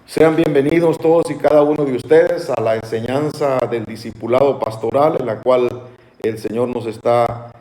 Sean bienvenidos todos y cada uno de ustedes a la enseñanza del discipulado pastoral, en la cual el Señor nos está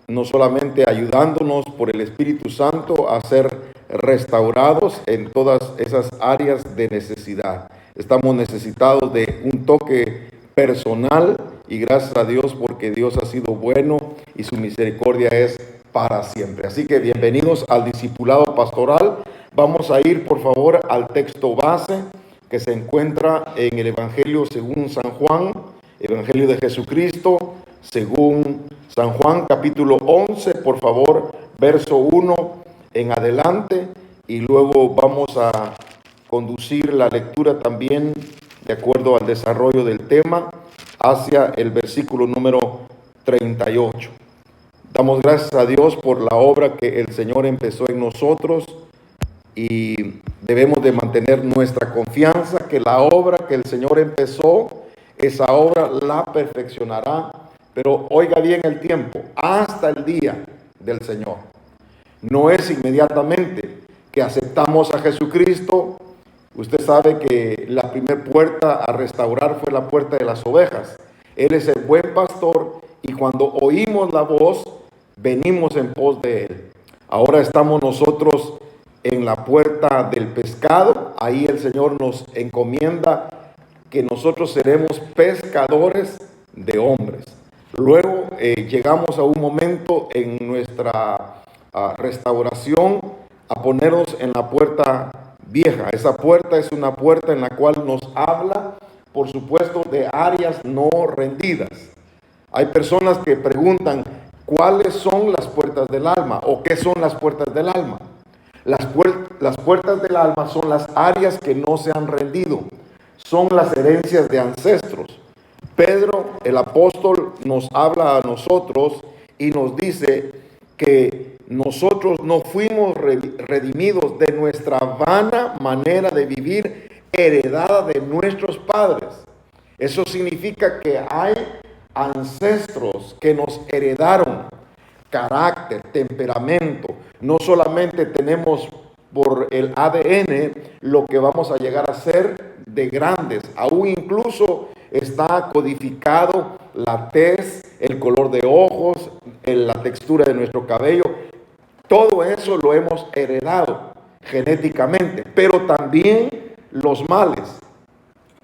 no solamente ayudándonos por el Espíritu Santo a ser restaurados en todas esas áreas de necesidad. Estamos necesitados de un toque personal y gracias a Dios porque Dios ha sido bueno y su misericordia es para siempre. Así que bienvenidos al discipulado pastoral. Vamos a ir por favor al texto base que se encuentra en el Evangelio según San Juan, Evangelio de Jesucristo según San Juan, capítulo 11, por favor, verso 1 en adelante, y luego vamos a conducir la lectura también de acuerdo al desarrollo del tema hacia el versículo número 38. Damos gracias a Dios por la obra que el Señor empezó en nosotros y debemos de mantener nuestra confianza que la obra que el Señor empezó, esa obra la perfeccionará. Pero oiga bien el tiempo, hasta el día del Señor. No es inmediatamente que aceptamos a Jesucristo. Usted sabe que la primera puerta a restaurar fue la puerta de las ovejas. Él es el buen pastor y cuando oímos la voz, venimos en pos de Él. Ahora estamos nosotros en la puerta del pescado. Ahí el Señor nos encomienda que nosotros seremos pescadores de hombres. Luego llegamos a un momento en nuestra restauración a ponernos en la puerta vieja. Esa puerta es una puerta en la cual nos habla, por supuesto, de áreas no rendidas. Hay personas que preguntan, ¿cuáles son las puertas del alma? ¿O qué son las puertas del alma? Las puertas del alma son las áreas que no se han rendido. Son las herencias de ancestros. Pedro, el apóstol, nos habla a nosotros y nos dice que nosotros no fuimos redimidos de nuestra vana manera de vivir heredada de nuestros padres. Eso significa que hay ancestros que nos heredaron carácter, temperamento. No solamente tenemos por el ADN lo que vamos a llegar a ser de grandes, aún incluso está codificado la tez, el color de ojos, la textura de nuestro cabello. Todo eso lo hemos heredado genéticamente, pero también los males,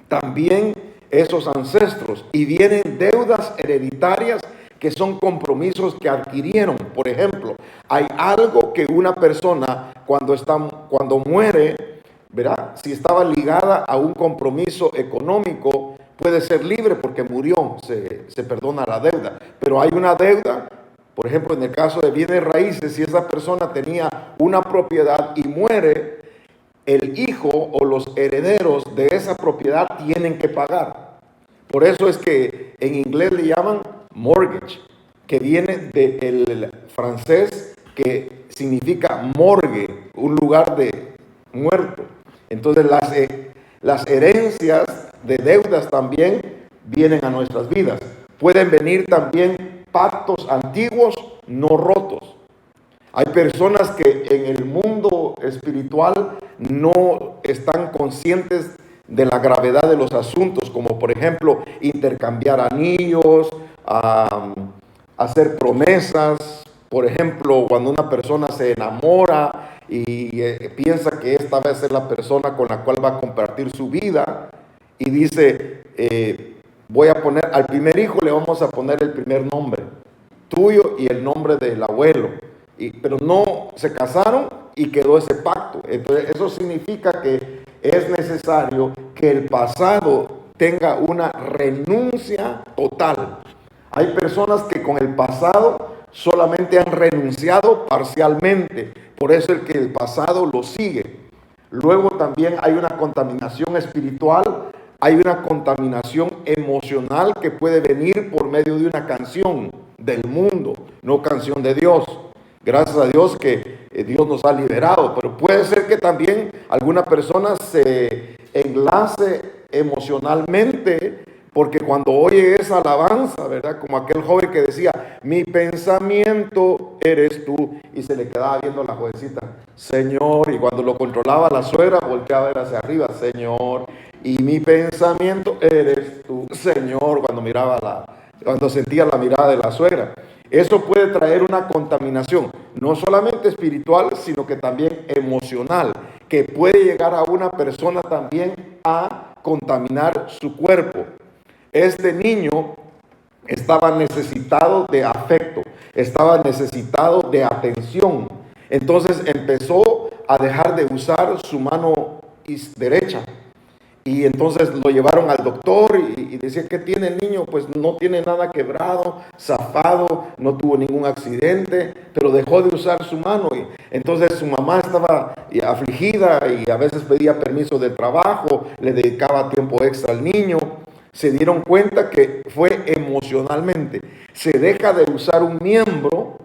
también esos ancestros, y vienen deudas hereditarias que son compromisos que adquirieron. Por ejemplo, hay algo que una persona cuando muere, ¿verdad? Si estaba ligada a un compromiso económico, puede ser libre porque murió, se perdona la deuda. Pero hay una deuda, por ejemplo, en el caso de bienes raíces, si esa persona tenía una propiedad y muere, el hijo o los herederos de esa propiedad tienen que pagar. Por eso es que en inglés le llaman mortgage, que viene del francés que significa morgue, un lugar de muerto. Entonces las herencias de deudas también vienen a nuestras vidas. Pueden venir también pactos antiguos no rotos. Hay personas que en el mundo espiritual no están conscientes de la gravedad de los asuntos, como por ejemplo intercambiar anillos, hacer promesas. Por ejemplo, cuando una persona se enamora y piensa que esta va a ser la persona con la cual va a compartir su vida y dice, voy a poner al primer hijo, le vamos a poner el primer nombre tuyo y el nombre del abuelo, pero no se casaron y quedó ese pacto. Entonces eso significa que es necesario que el pasado tenga una renuncia total. Hay personas que con el pasado solamente han renunciado parcialmente, por eso el que el pasado lo sigue. Luego también hay una contaminación espiritual, hay una contaminación emocional que puede venir por medio de una canción del mundo, no canción de Dios. Gracias a Dios que Dios nos ha liberado, pero puede ser que también alguna persona se enlace emocionalmente Porque cuando oye esa alabanza, ¿verdad? Como aquel joven que decía, mi pensamiento eres tú, y se le quedaba viendo a la jovencita, Señor, y cuando lo controlaba la suegra, volteaba a ver hacia arriba, Señor, y mi pensamiento eres tú, Señor, cuando sentía la mirada de la suegra. Eso puede traer una contaminación, no solamente espiritual, sino que también emocional, que puede llegar a una persona también a contaminar su cuerpo. Este niño estaba necesitado de afecto, estaba necesitado de atención. Entonces empezó a dejar de usar su mano derecha. Y entonces lo llevaron al doctor y decía, ¿qué tiene el niño? Pues no tiene nada quebrado, zafado, no tuvo ningún accidente, pero dejó de usar su mano. Y entonces su mamá estaba afligida y a veces pedía permiso de trabajo, le dedicaba tiempo extra al niño. Se dieron cuenta que fue emocionalmente. Se deja de usar un miembro,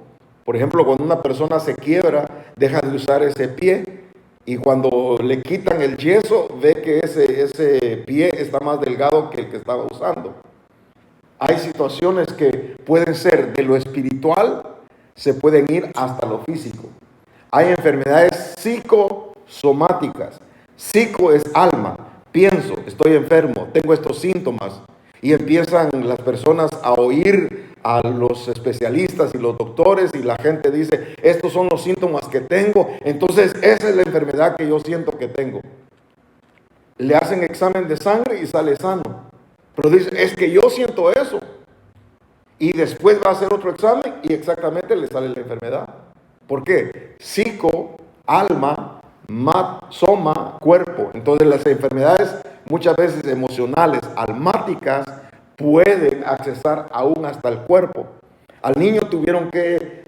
por ejemplo, cuando una persona se quiebra, deja de usar ese pie. Y cuando le quitan el yeso, ve que ese pie está más delgado que el que estaba usando. Hay situaciones que pueden ser de lo espiritual, se pueden ir hasta lo físico. Hay enfermedades psicosomáticas. Psico es alma. Pienso, estoy enfermo, tengo estos síntomas. Y empiezan las personas a oír a los especialistas y los doctores y la gente dice, estos son los síntomas que tengo, entonces esa es la enfermedad que yo siento que tengo. Le hacen examen de sangre y sale sano, pero dice, es que yo siento eso. Y después va a hacer otro examen y exactamente le sale la enfermedad. ¿Por qué? Psico, alma, soma, cuerpo. Entonces las enfermedades muchas veces emocionales, almáticas, pueden accesar aún hasta el cuerpo. Al niño tuvieron que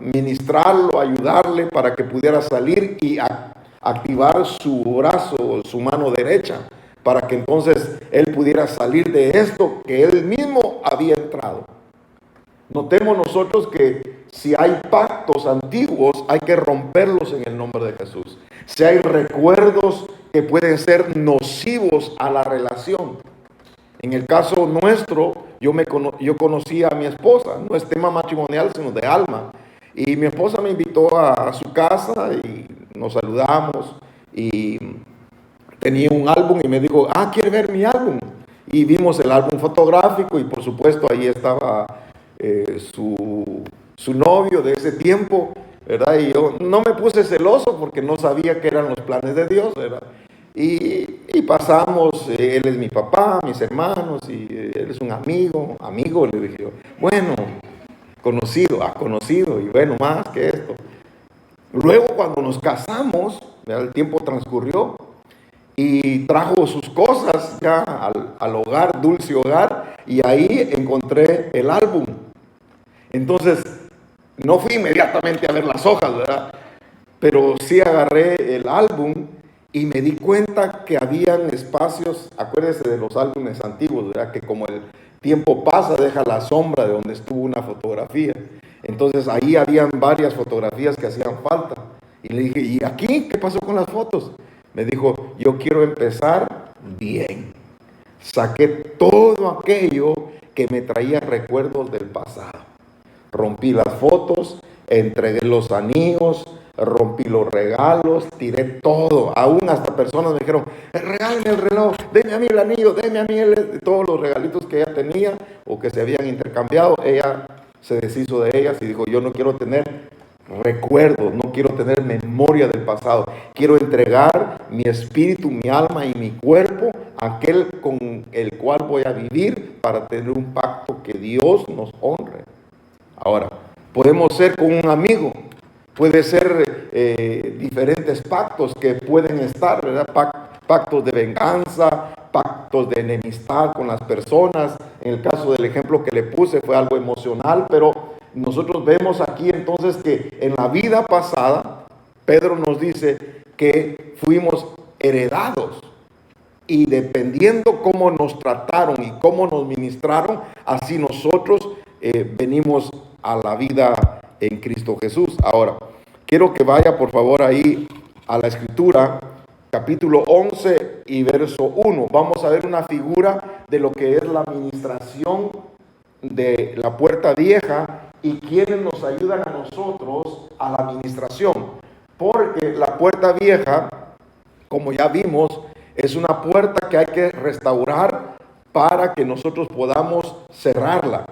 ministrarlo, ayudarle para que pudiera salir y activar su brazo, su mano derecha, para que entonces él pudiera salir de esto que él mismo había entrado. Notemos nosotros que si hay pactos antiguos, hay que romperlos en el nombre de Jesús. Si hay recuerdos que pueden ser nocivos a la relación. En el caso nuestro, yo conocí a mi esposa, no es tema matrimonial, sino de alma. Y mi esposa me invitó a su casa y nos saludamos y tenía un álbum y me dijo, ¿quiere ver mi álbum? Y vimos el álbum fotográfico y por supuesto ahí estaba su novio de ese tiempo, ¿verdad? Y yo no me puse celoso porque no sabía que eran los planes de Dios, ¿verdad? Y pasamos, él es mi papá, mis hermanos, y él es un amigo, le dije yo. Bueno, conocido, y bueno, más que esto. Luego cuando nos casamos, ¿verdad? El tiempo transcurrió y trajo sus cosas ya al hogar, dulce hogar, y ahí encontré el álbum. Entonces, no fui inmediatamente a ver las hojas, ¿verdad? Pero sí agarré el álbum y me di cuenta que habían espacios, acuérdese de los álbumes antiguos, ¿verdad? Que como el tiempo pasa, deja la sombra de donde estuvo una fotografía. Entonces ahí habían varias fotografías que hacían falta. Y le dije, ¿y aquí qué pasó con las fotos? Me dijo, yo quiero empezar bien. Saqué todo aquello que me traía recuerdos del pasado. Rompí las fotos, entregué los anillos, rompí los regalos, tiré todo. Aún hasta personas me dijeron, regálame el reloj, deme a mí el anillo, deme a mí todos los regalitos que ella tenía o que se habían intercambiado. Ella se deshizo de ellas y dijo, yo no quiero tener recuerdos, no quiero tener memoria del pasado. Quiero entregar mi espíritu, mi alma y mi cuerpo a aquel con el cual voy a vivir para tener un pacto que Dios nos honre. Ahora, podemos ser con un amigo, puede ser diferentes pactos que pueden estar, ¿verdad? Pactos de venganza, pactos de enemistad con las personas. En el caso del ejemplo que le puse fue algo emocional, pero nosotros vemos aquí entonces que en la vida pasada, Pedro nos dice que fuimos heredados. Y dependiendo cómo nos trataron y cómo nos ministraron, así nosotros venimos a la vida en Cristo Jesús. Ahora, quiero que vaya por favor ahí a la Escritura, capítulo 11 y verso 1. Vamos a ver una figura de lo que es la administración de la puerta vieja y quienes nos ayudan a nosotros a la administración. Porque la puerta vieja, como ya vimos, es una puerta que hay que restaurar para que nosotros podamos cerrarla.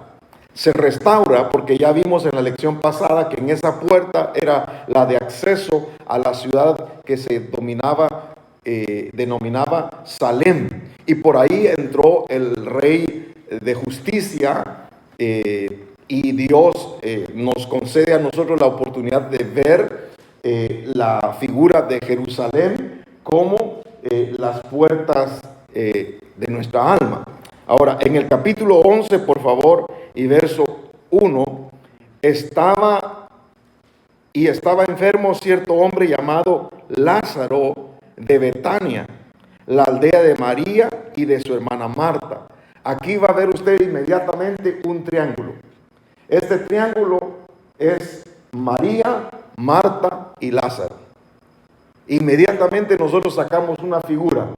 Se restaura porque ya vimos en la lección pasada que en esa puerta era la de acceso a la ciudad que se denominaba Salem. Y por ahí entró el rey de justicia, y Dios nos concede a nosotros la oportunidad de ver la figura de Jerusalén como las puertas de nuestra alma. Ahora, en el capítulo 11, por favor, y verso 1, estaba enfermo cierto hombre llamado Lázaro de Betania, la aldea de María y de su hermana Marta. Aquí va a ver usted inmediatamente un triángulo. Este triángulo es María, Marta y Lázaro. Inmediatamente nosotros sacamos una figura: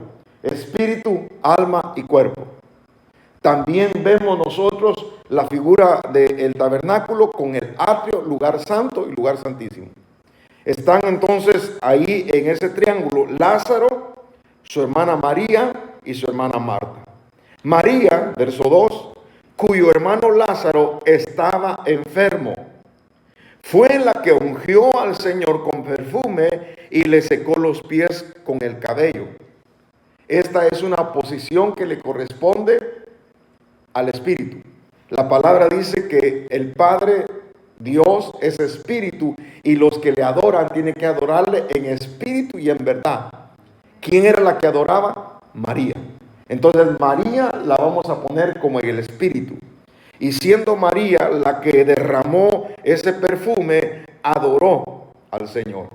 espíritu, alma y cuerpo. También vemos nosotros la figura del tabernáculo con el atrio, lugar santo y lugar santísimo. Están entonces ahí en ese triángulo Lázaro, su hermana María y su hermana Marta. María, verso 2, cuyo hermano Lázaro estaba enfermo, fue la que ungió al Señor con perfume y le secó los pies con el cabello. Esta es una posición que le corresponde al Espíritu. La palabra dice que el Padre Dios es espíritu y los que le adoran tienen que adorarle en espíritu y en verdad. ¿Quién era la que adoraba? María. Entonces María la vamos a poner como en el espíritu. Y siendo María la que derramó ese perfume, adoró al Señor.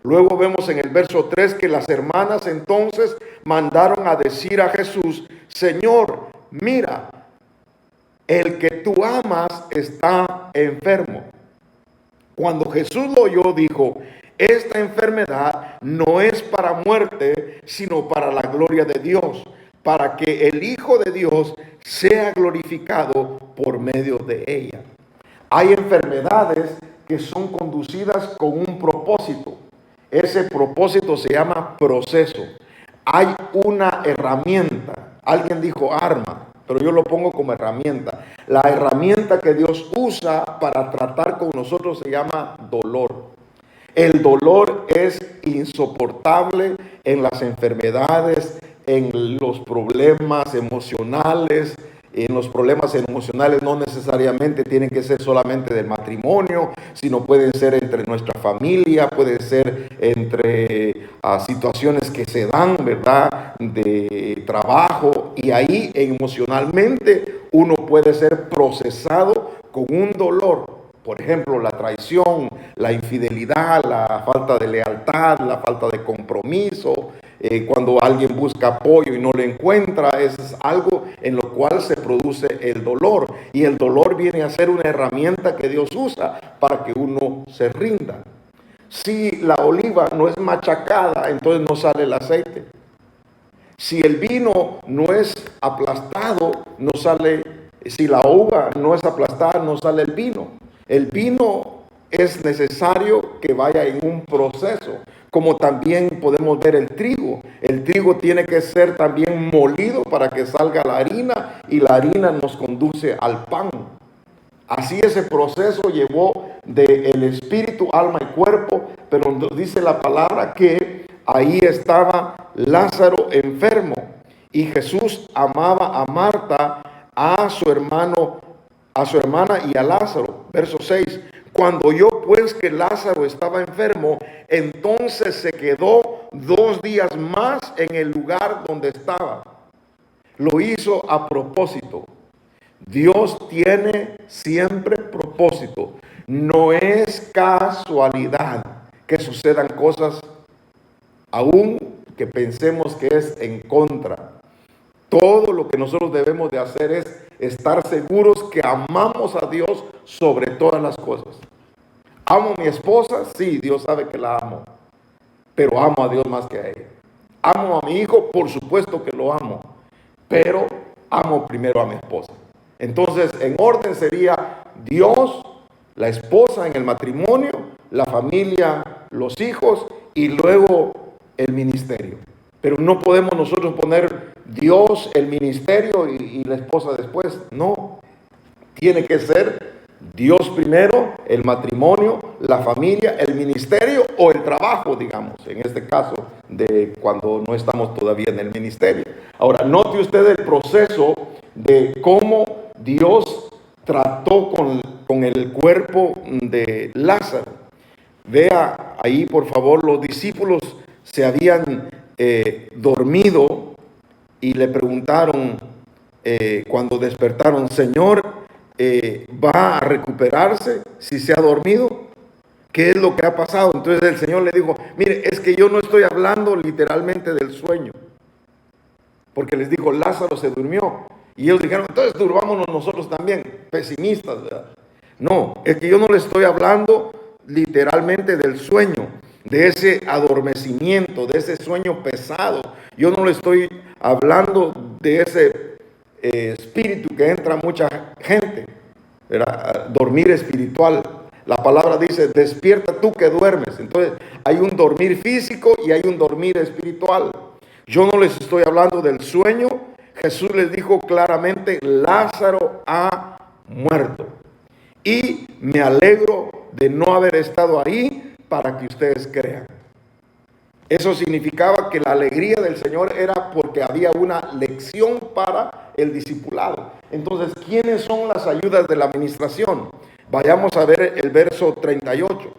Luego vemos en el verso 3 que las hermanas entonces mandaron a decir a Jesús: Señor, mira, el que tú amas está enfermo. Cuando Jesús lo oyó, dijo: esta enfermedad no es para muerte, sino para la gloria de Dios, para que el Hijo de Dios sea glorificado por medio de ella. Hay enfermedades que son conducidas con un propósito. Ese propósito se llama proceso. Hay una herramienta. Alguien dijo arma, pero yo lo pongo como herramienta. La herramienta que Dios usa para tratar con nosotros se llama dolor. El dolor es insoportable en las enfermedades, en los problemas emocionales. En los problemas emocionales no necesariamente tienen que ser solamente del matrimonio, sino pueden ser entre nuestra familia, pueden ser entre situaciones que se dan, ¿verdad?, de trabajo. Y ahí emocionalmente uno puede ser procesado con un dolor. Por ejemplo, la traición, la infidelidad, la falta de lealtad, la falta de compromiso. Cuando alguien busca apoyo y no lo encuentra, es algo en lo cual se produce el dolor. Y el dolor viene a ser una herramienta que Dios usa para que uno se rinda. Si la oliva no es machacada, entonces no sale el aceite. Si el vino no es aplastado, no sale. Si la uva no es aplastada, no sale el vino. El vino es necesario que vaya en un proceso, como también podemos ver el trigo. El trigo tiene que ser también molido para que salga la harina, y la harina nos conduce al pan. Así ese proceso llevó del espíritu, alma y cuerpo, pero dice la palabra que ahí estaba Lázaro enfermo, y Jesús amaba a Marta, a su hermana y a Lázaro. Verso 6. Cuando oyó pues que Lázaro estaba enfermo, entonces se quedó 2 días más en el lugar donde estaba. Lo hizo a propósito. Dios tiene siempre propósito. No es casualidad que sucedan cosas aún que pensemos que es en contra. Todo lo que nosotros debemos de hacer es estar seguros que amamos a Dios sobre todas las cosas. ¿Amo a mi esposa? Sí, Dios sabe que la amo, pero amo a Dios más que a ella. ¿Amo a mi hijo? Por supuesto que lo amo, pero amo primero a mi esposa. Entonces, en orden sería Dios, la esposa en el matrimonio, la familia, los hijos y luego el ministerio. Pero no podemos nosotros poner Dios, el ministerio y la esposa después. No, tiene que ser Dios primero, el matrimonio, la familia, el ministerio o el trabajo, digamos, en este caso de cuando no estamos todavía en el ministerio. Ahora, note usted el proceso de cómo Dios trató con el cuerpo de Lázaro. Vea ahí, por favor, los discípulos se habían dormido y le preguntaron cuando despertaron: Señor, ¿va a recuperarse si se ha dormido? ¿Qué es lo que ha pasado? Entonces el Señor le dijo: mire, es que yo no estoy hablando literalmente del sueño, porque les dijo: Lázaro se durmió. Y ellos dijeron: entonces durmámonos nosotros también, pesimistas, ¿verdad? No, es que yo no le estoy hablando literalmente del sueño, de ese adormecimiento, de ese sueño pesado. Yo no le estoy hablando de ese espíritu que entra a mucha gente, ¿verdad? Dormir espiritual. La palabra dice: despierta tú que duermes. Entonces hay un dormir físico y hay un dormir espiritual. Yo no les estoy hablando del sueño. Jesús les dijo claramente: Lázaro ha muerto. Y me alegro de no haber estado ahí para que ustedes crean. Eso significaba que la alegría del Señor era porque había una lección para el discipulado. Entonces, ¿quiénes son las ayudas de la administración? Vayamos a ver el verso 38.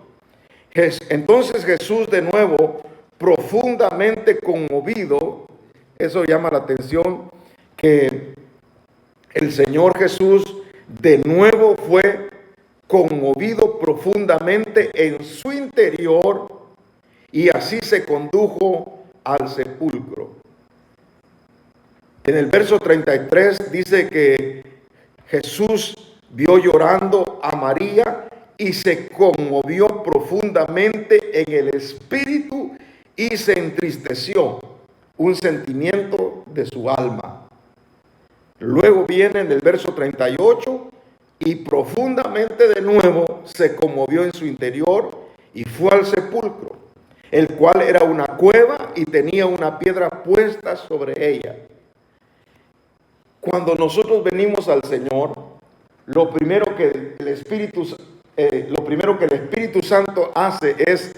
Entonces Jesús, de nuevo, profundamente conmovido, eso llama la atención, que el Señor Jesús de nuevo fue conmovido profundamente en su interior y así se condujo al sepulcro. En el verso 33 dice que Jesús vio llorando a María y se conmovió profundamente en el espíritu y se entristeció, un sentimiento de su alma. Luego viene en el verso 38: y profundamente de nuevo se conmovió en su interior y fue al sepulcro, el cual era una cueva y tenía una piedra puesta sobre ella. Cuando nosotros venimos al Señor, lo primero que el Espíritu Santo hace es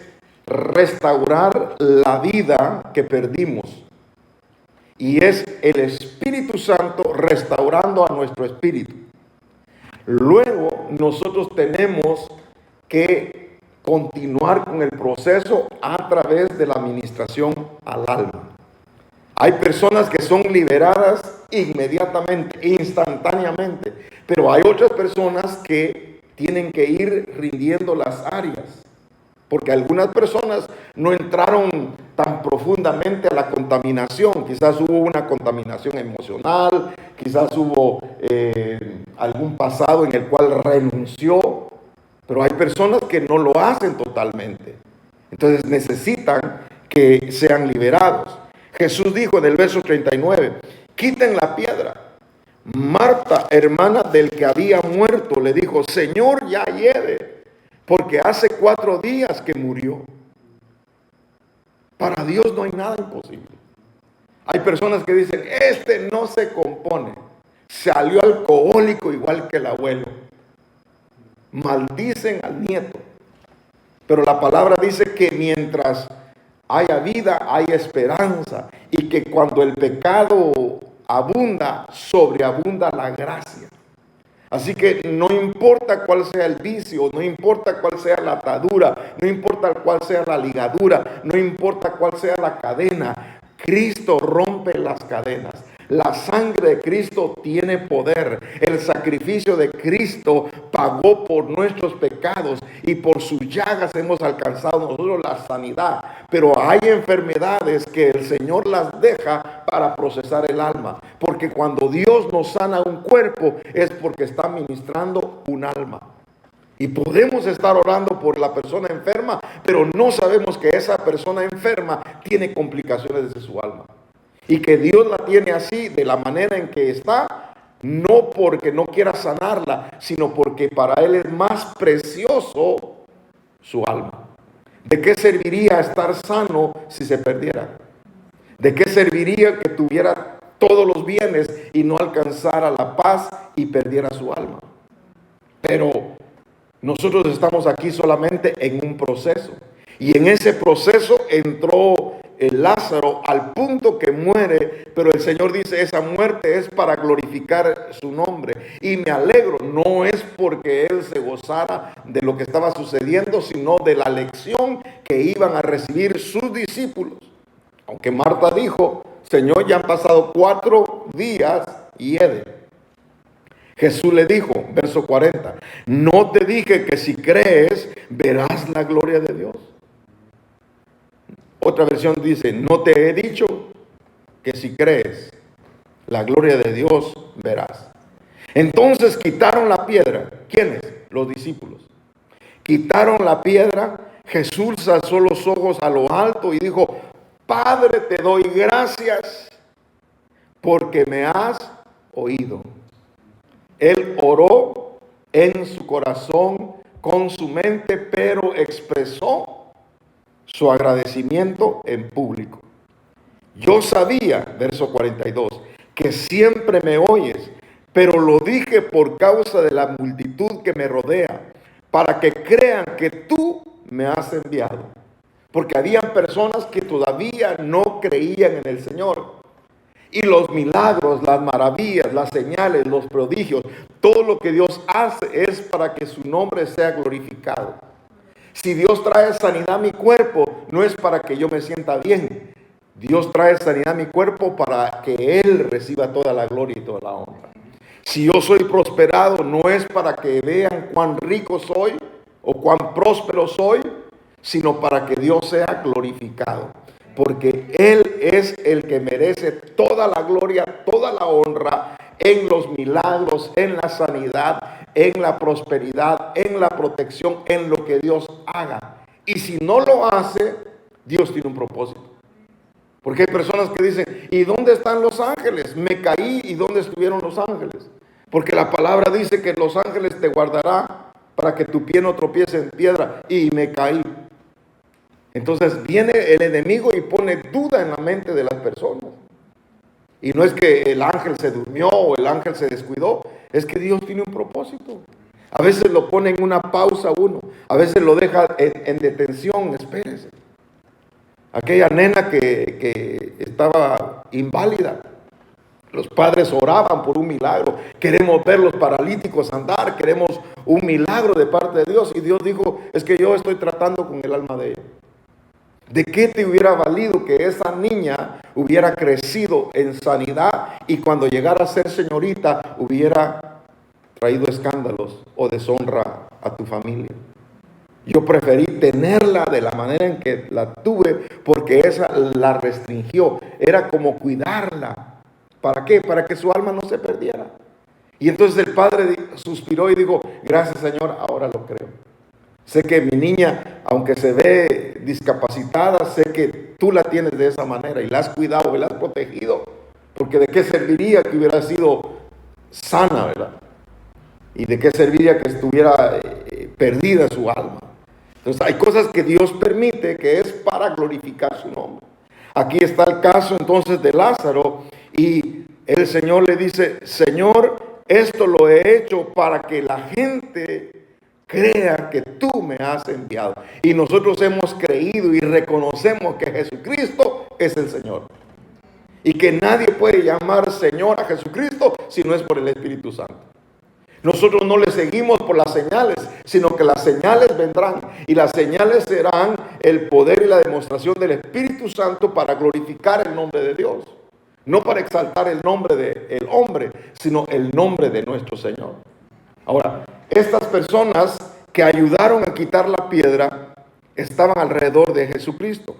restaurar la vida que perdimos. Y es el Espíritu Santo restaurando a nuestro espíritu. Luego nosotros tenemos que continuar con el proceso a través de la administración al alma. Hay personas que son liberadas inmediatamente, instantáneamente, pero hay otras personas que tienen que ir rindiendo las áreas, porque algunas personas no entraron tan profundamente a la contaminación. Quizás hubo una contaminación emocional, quizás hubo algún pasado en el cual renunció, pero hay personas que no lo hacen totalmente. Entonces necesitan que sean liberados. Jesús dijo en el verso 39: quiten la piedra. Marta, hermana del que había muerto, le dijo: Señor, ya hiede, porque hace 4 días que murió. Para Dios no hay nada imposible. Hay personas que dicen: este no se compone, salió alcohólico igual que el abuelo. Maldicen al nieto. Pero la palabra dice que mientras haya vida, hay esperanza, y que cuando el pecado abunda, sobreabunda la gracia. Así que no importa cuál sea el vicio, no importa cuál sea la atadura, no importa cuál sea la ligadura, no importa cuál sea la cadena, Cristo rompe las cadenas. La sangre de Cristo tiene poder. El sacrificio de Cristo pagó por nuestros pecados y por sus llagas hemos alcanzado nosotros la sanidad. Pero hay enfermedades que el Señor las deja para procesar el alma. Porque cuando Dios nos sana un cuerpo es porque está ministrando un alma. Y podemos estar orando por la persona enferma, pero no sabemos que esa persona enferma tiene complicaciones de su alma. y que Dios la tiene así, de la manera en que está, no porque no quiera sanarla, sino porque para Él es más precioso su alma. ¿De qué serviría estar sano si se perdiera? ¿De qué serviría que tuviera todos los bienes y no alcanzara la paz y perdiera su alma? Pero nosotros estamos aquí solamente en un proceso. Y en ese proceso entró el Lázaro al punto que muere, pero el Señor dice, esa muerte es para glorificar su nombre. Y me alegro, no es porque Él se gozara de lo que estaba sucediendo, sino de la lección que iban a recibir sus discípulos. Aunque Marta dijo, Señor, ya han pasado 4 días y Eden. Jesús le dijo, verso 40, no te dije que si crees verás la gloria de Dios. Otra versión dice, no te he dicho que si crees la gloria de Dios verás. Entonces quitaron la piedra. ¿Quiénes? Los discípulos. Quitaron la piedra. Jesús alzó los ojos a lo alto y dijo, Padre, te doy gracias porque me has oído. Él oró en su corazón, con su mente, pero expresó su agradecimiento en público. Yo sabía, verso 42, que siempre me oyes, pero lo dije por causa de la multitud que me rodea, para que crean que tú me has enviado. Porque habían personas que todavía no creían en el Señor. Y los milagros, las maravillas, las señales, los prodigios, todo lo que Dios hace es para que su nombre sea glorificado. Si Dios trae sanidad a mi cuerpo, no es para que yo me sienta bien. Dios trae sanidad a mi cuerpo para que Él reciba toda la gloria y toda la honra. Si yo soy prosperado, no es para que vean cuán rico soy o cuán próspero soy, sino para que Dios sea glorificado. Porque Él es el que merece toda la gloria, toda la honra en los milagros, en la sanidad, en la prosperidad, en la protección, en lo que Dios haga. Y si no lo hace, Dios tiene un propósito. Porque hay personas que dicen, ¿y dónde están los ángeles? Me caí, ¿y dónde estuvieron los ángeles? Porque la palabra dice que los ángeles te guardará para que tu pie no tropiece en piedra. Y me caí. Entonces viene el enemigo y pone duda en la mente de las personas. Y no es que el ángel se durmió o el ángel se descuidó, es que Dios tiene un propósito. A veces lo pone en una pausa uno, a veces lo deja en detención, espérese. Aquella nena que estaba inválida, los padres oraban por un milagro. Queremos ver los paralíticos andar, queremos un milagro de parte de Dios. Y Dios dijo, es que yo estoy tratando con el alma de ella. ¿De qué te hubiera valido que esa niña hubiera crecido en sanidad y cuando llegara a ser señorita hubiera traído escándalos o deshonra a tu familia? Yo preferí tenerla de la manera en que la tuve porque esa la restringió. Era como cuidarla. ¿Para qué? Para que su alma no se perdiera. Y entonces el padre suspiró y dijo, gracias Señor, ahora lo creo. Sé que mi niña, aunque se ve discapacitada, sé que tú la tienes de esa manera y la has cuidado y la has protegido. Porque de qué serviría que hubiera sido sana, ¿verdad? Y de qué serviría que estuviera perdida su alma. Entonces hay cosas que Dios permite que es para glorificar su nombre. Aquí está el caso entonces de Lázaro y el Señor le dice, Señor, esto lo he hecho para que la gente crea que tú me has enviado. Y nosotros hemos creído y reconocemos que Jesucristo es el Señor. Y que nadie puede llamar Señor a Jesucristo si no es por el Espíritu Santo. Nosotros no le seguimos por las señales, sino que las señales vendrán. Y las señales serán el poder y la demostración del Espíritu Santo para glorificar el nombre de Dios. No para exaltar el nombre del hombre, sino el nombre de nuestro Señor. Ahora, estas personas que ayudaron a quitar la piedra estaban alrededor de Jesucristo.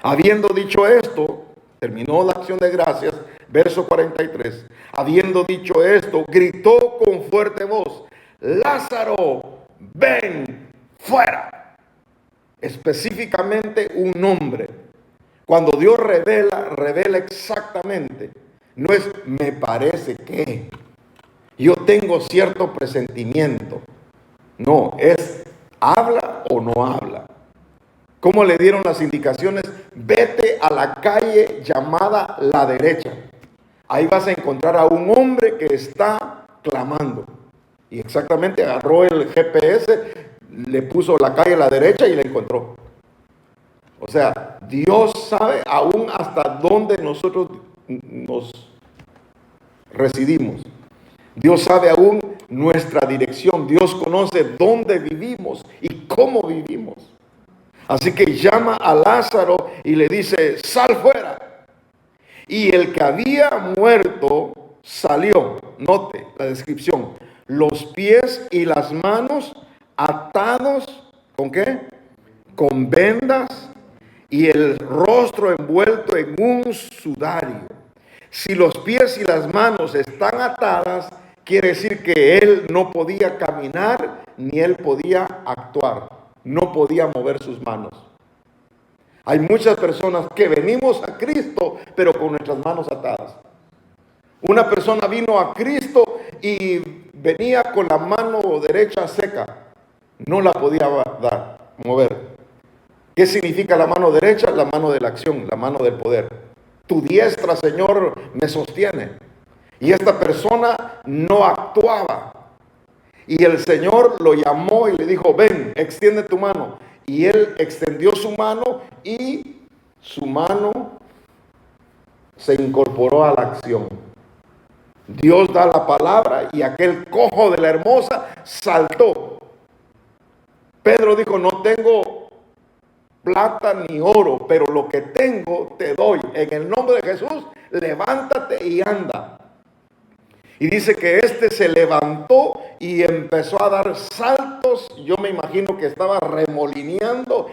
Habiendo dicho esto, terminó la acción de gracias, verso 43. Habiendo dicho esto, gritó con fuerte voz, Lázaro, ven fuera. Específicamente un nombre. Cuando Dios revela, revela exactamente. No es me parece que, yo tengo cierto presentimiento. No, es habla o no habla. ¿Cómo le dieron las indicaciones? Vete a la calle llamada La Derecha. Ahí vas a encontrar a un hombre que está clamando. Y exactamente agarró el GPS, le puso la calle a la derecha y la encontró. O sea, Dios sabe aún hasta dónde nosotros nos residimos. Dios sabe aún nuestra dirección. Dios conoce dónde vivimos y cómo vivimos. Así que llama a Lázaro y le dice, sal fuera. Y el que había muerto salió. Note la descripción. Los pies y las manos atados, ¿con qué? Con vendas y el rostro envuelto en un sudario. Si los pies y las manos están atadas, quiere decir que él no podía caminar ni él podía actuar. No podía mover sus manos. Hay muchas personas que venimos a Cristo, pero con nuestras manos atadas. Una persona vino a Cristo y venía con la mano derecha seca. No la podía mover. ¿Qué significa la mano derecha? La mano de la acción, la mano del poder. Tu diestra, Señor, me sostiene. Y esta persona no actuaba. Y el Señor lo llamó y le dijo, ven, extiende tu mano. Y él extendió su mano y su mano se incorporó a la acción. Dios da la palabra y aquel cojo de la hermosa saltó. Pedro dijo, no tengo plata ni oro, pero lo que tengo te doy. En el nombre de Jesús, levántate y anda. Y dice que este se levantó y empezó a dar saltos. Yo me imagino que estaba remolineando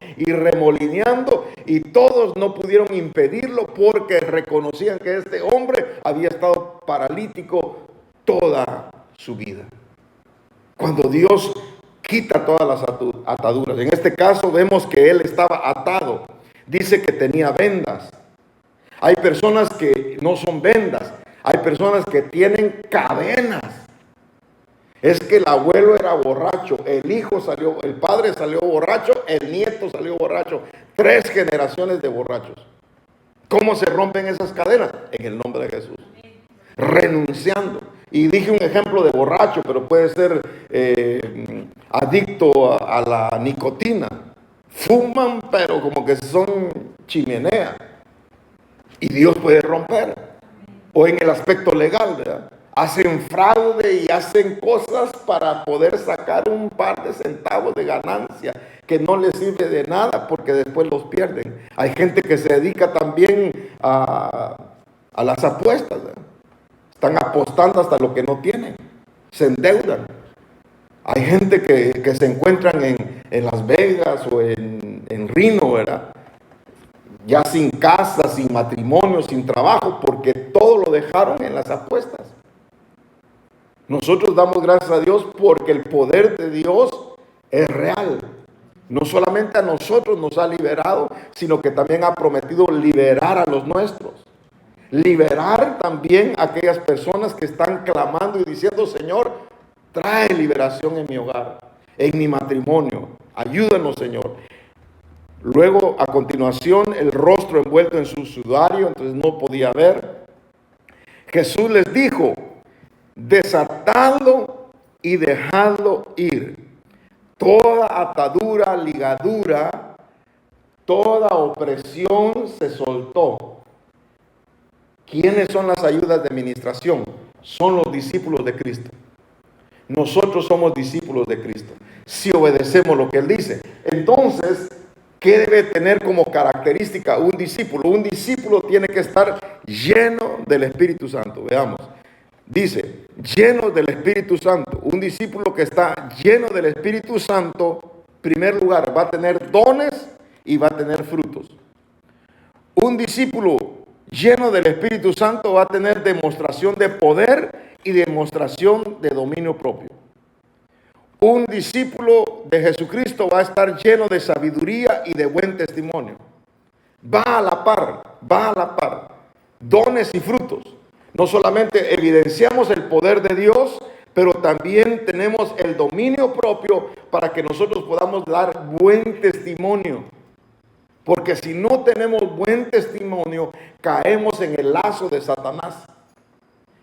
y todos no pudieron impedirlo porque reconocían que este hombre había estado paralítico toda su vida. Cuando Dios quita todas las ataduras, en este caso vemos que él estaba atado. Dice que tenía vendas. Hay personas que no son vendas. Hay personas que tienen cadenas. Es que el abuelo era borracho, el padre salió borracho, el nieto salió borracho. 3 generaciones de borrachos. ¿Cómo se rompen esas cadenas? En el nombre de Jesús. Renunciando. Y dije un ejemplo de borracho, pero puede ser adicto a la nicotina. Fuman, pero como que son chimenea. Y Dios puede romper. O en el aspecto legal, ¿verdad? Hacen fraude y hacen cosas para poder sacar un par de centavos de ganancia que no les sirve de nada porque después los pierden. Hay gente que se dedica también a las apuestas, ¿verdad? Están apostando hasta lo que no tienen, se endeudan. Hay gente que se encuentran en Las Vegas o en Reno, ¿verdad? Ya sin casa, sin matrimonio, sin trabajo, porque todo lo dejaron en las apuestas. Nosotros damos gracias a Dios porque el poder de Dios es real. No solamente a nosotros nos ha liberado, sino que también ha prometido liberar a los nuestros. Liberar también a aquellas personas que están clamando y diciendo, Señor, trae liberación en mi hogar, en mi matrimonio. Ayúdanos, Señor. Luego, a continuación, el rostro envuelto en su sudario, entonces no podía ver. Jesús les dijo, desatadlo y dejadlo ir. Toda atadura, ligadura, toda opresión se soltó. ¿Quiénes son las ayudas de ministración? Son los discípulos de Cristo. Nosotros somos discípulos de Cristo, si obedecemos lo que Él dice. Entonces, ¿qué debe tener como característica un discípulo? Un discípulo tiene que estar lleno del Espíritu Santo. Veamos. Dice, lleno del Espíritu Santo. Un discípulo que está lleno del Espíritu Santo, en primer lugar, va a tener dones y va a tener frutos. Un discípulo lleno del Espíritu Santo va a tener demostración de poder y demostración de dominio propio. Un discípulo de Jesucristo va a estar lleno de sabiduría y de buen testimonio. Va a la par, va a la par. Dones y frutos. No solamente evidenciamos el poder de Dios, pero también tenemos el dominio propio para que nosotros podamos dar buen testimonio. Porque si no tenemos buen testimonio, caemos en el lazo de Satanás.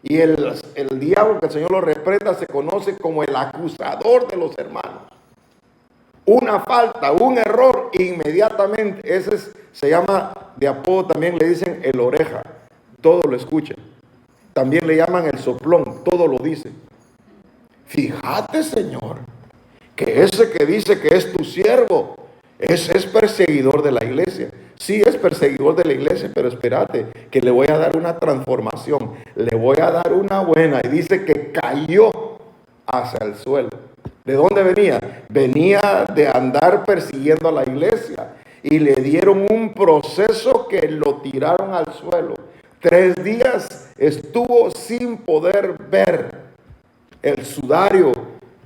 Y el diablo, que el Señor lo reprenda, se conoce como el acusador de los hermanos. Una falta, un error, inmediatamente, se llama, de apodo también le dicen el oreja, todo lo escucha. También le llaman el soplón, todo lo dice. Fíjate, Señor, que ese que dice que es tu siervo, es perseguidor de la iglesia. Sí, es perseguidor de la iglesia, pero espérate, que le voy a dar una transformación, le voy a dar una buena. Y dice que cayó hacia el suelo. ¿De dónde venía? Venía de andar persiguiendo a la iglesia y le dieron un proceso que lo tiraron al suelo. 3 días estuvo sin poder ver, el sudario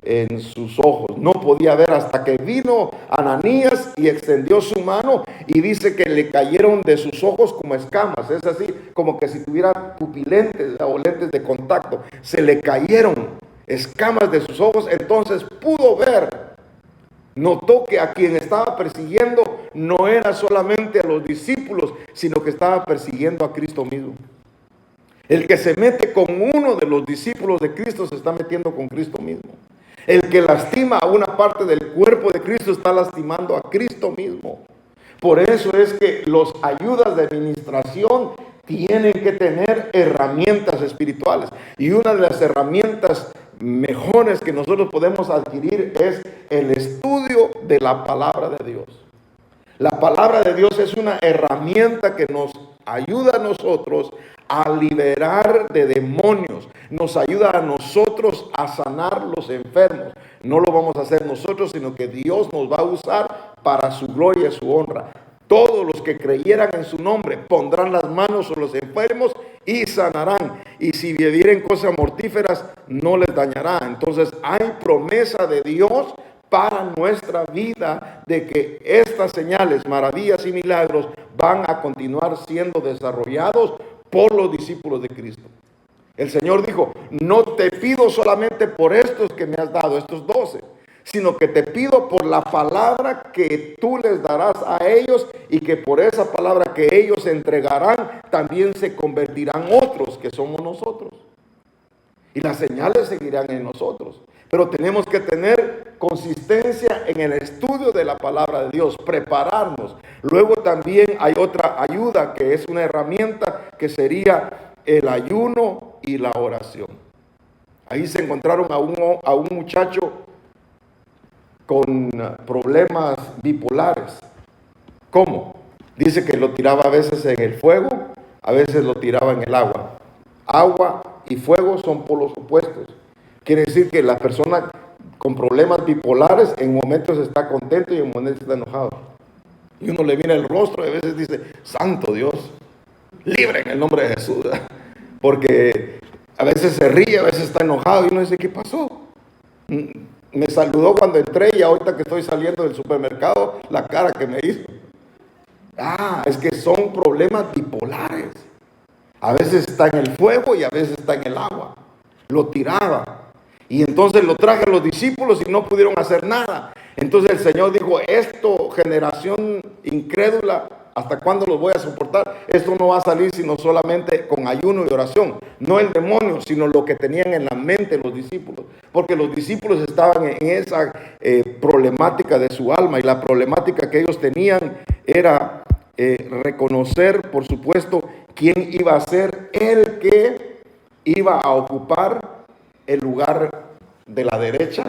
en sus ojos, no podía ver, hasta que vino Ananías y extendió su mano y dice que le cayeron de sus ojos como escamas. Es así como que si tuviera pupilentes o lentes de contacto, se le cayeron escamas de sus ojos. Entonces pudo ver. Notó que a quien estaba persiguiendo no era solamente a los discípulos, sino que estaba persiguiendo a Cristo mismo. El que se mete con uno de los discípulos de Cristo se está metiendo con Cristo mismo. El que lastima a una parte del cuerpo de Cristo está lastimando a Cristo mismo. Por eso es que los ayudas de administración tienen que tener herramientas espirituales. Y una de las herramientas mejores que nosotros podemos adquirir es el estudio de la palabra de Dios. La palabra de Dios es una herramienta que nos ayuda a nosotros a liberar de demonios, nos ayuda a nosotros a sanar los enfermos. No lo vamos a hacer nosotros, sino que Dios nos va a usar para su gloria y su honra. Todos los que creyeran en su nombre pondrán las manos sobre los enfermos y sanarán. Y si bebieren cosas mortíferas, no les dañará. Entonces hay promesa de Dios para nuestra vida de que estas señales, maravillas y milagros van a continuar siendo desarrollados por los discípulos de Cristo. El Señor dijo: no te pido solamente por estos que me has dado, estos 12, sino que te pido por la palabra que tú les darás a ellos, y que por esa palabra que ellos entregarán también se convertirán otros, que somos nosotros. Y las señales seguirán en nosotros. Pero tenemos que tener consistencia en el estudio de la palabra de Dios, prepararnos. Luego también hay otra ayuda que es una herramienta, que sería el ayuno y la oración. Ahí se encontraron a un muchacho con problemas bipolares. ¿Cómo? Dice que lo tiraba a veces en el fuego, a veces lo tiraba en el agua. Agua y fuego son polos opuestos. Quiere decir que la persona con problemas bipolares en momentos está contento y en momentos está enojado. Y uno le mira el rostro y a veces dice: santo Dios, libre en el nombre de Jesús. Porque a veces se ríe, a veces está enojado y uno dice: ¿qué pasó? Me saludó cuando entré y ahorita que estoy saliendo del supermercado, la cara que me hizo. Es que son problemas bipolares. A veces está en el fuego y a veces está en el agua. Lo tiraba. Y entonces lo traje a los discípulos y no pudieron hacer nada. Entonces el Señor dijo: esto, generación incrédula, ¿hasta cuándo los voy a soportar? Esto no va a salir sino solamente con ayuno y oración. No el demonio, sino lo que tenían en la mente los discípulos. Porque los discípulos estaban en esa problemática de su alma. Y la problemática que ellos tenían era reconocer, por supuesto, quién iba a ser el que iba a ocupar el lugar de la derecha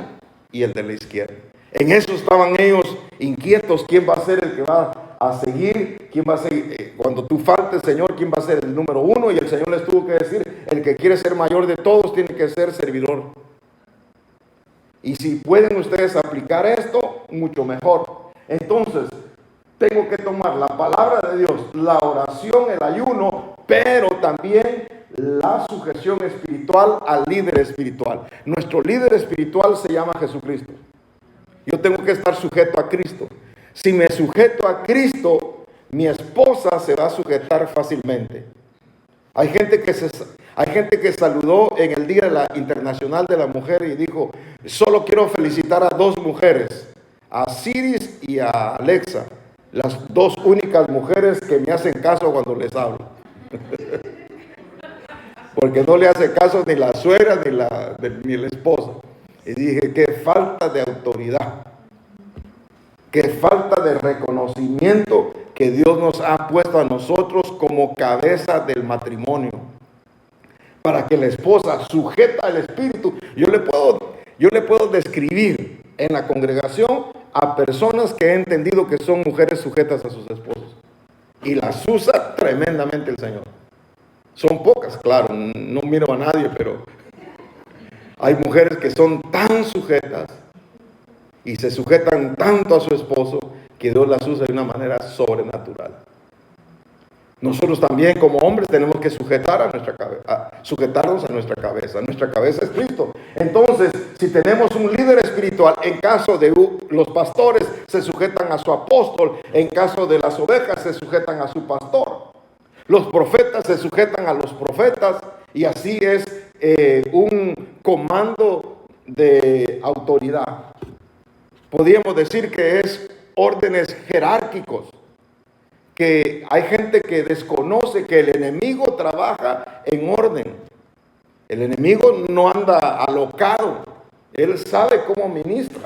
y el de la izquierda. En eso estaban ellos inquietos: quién va a ser el que va a seguir, quién va a seguir. Cuando tú faltes, Señor, quién va a ser el número 1. Y el Señor les tuvo que decir: el que quiere ser mayor de todos tiene que ser servidor. Y si pueden ustedes aplicar esto, mucho mejor. Entonces tengo que tomar la palabra de Dios, la oración, el ayuno, pero también la sujeción espiritual al líder espiritual. Nuestro líder espiritual se llama Jesucristo. Yo tengo que estar sujeto a Cristo. Si me sujeto a Cristo, mi esposa se va a sujetar fácilmente. Hay gente que saludó en el Día Internacional de la Mujer y dijo, solo quiero felicitar a dos mujeres, a Ciris y a Alexa, las dos únicas mujeres que me hacen caso cuando les hablo. Porque no le hace caso ni la suegra ni la esposa. Y dije, qué falta de autoridad, qué falta de reconocimiento que Dios nos ha puesto a nosotros como cabeza del matrimonio. Para que la esposa sujeta al espíritu. Yo le puedo describir en la congregación a personas que he entendido que son mujeres sujetas a sus esposos. Y las usa tremendamente el Señor. Son pocas, claro, no miro a nadie, pero hay mujeres que son tan sujetas y se sujetan tanto a su esposo que Dios las usa de una manera sobrenatural. Nosotros también como hombres tenemos que sujetarnos a nuestra cabeza. Nuestra cabeza es Cristo. Entonces, si tenemos un líder espiritual, en caso de los pastores se sujetan a su apóstol, en caso de las ovejas se sujetan a su pastor. Los profetas se sujetan a los profetas y así es un comando de autoridad. Podríamos decir que es órdenes jerárquicos, que hay gente que desconoce que el enemigo trabaja en orden. El enemigo no anda alocado, él sabe cómo ministra.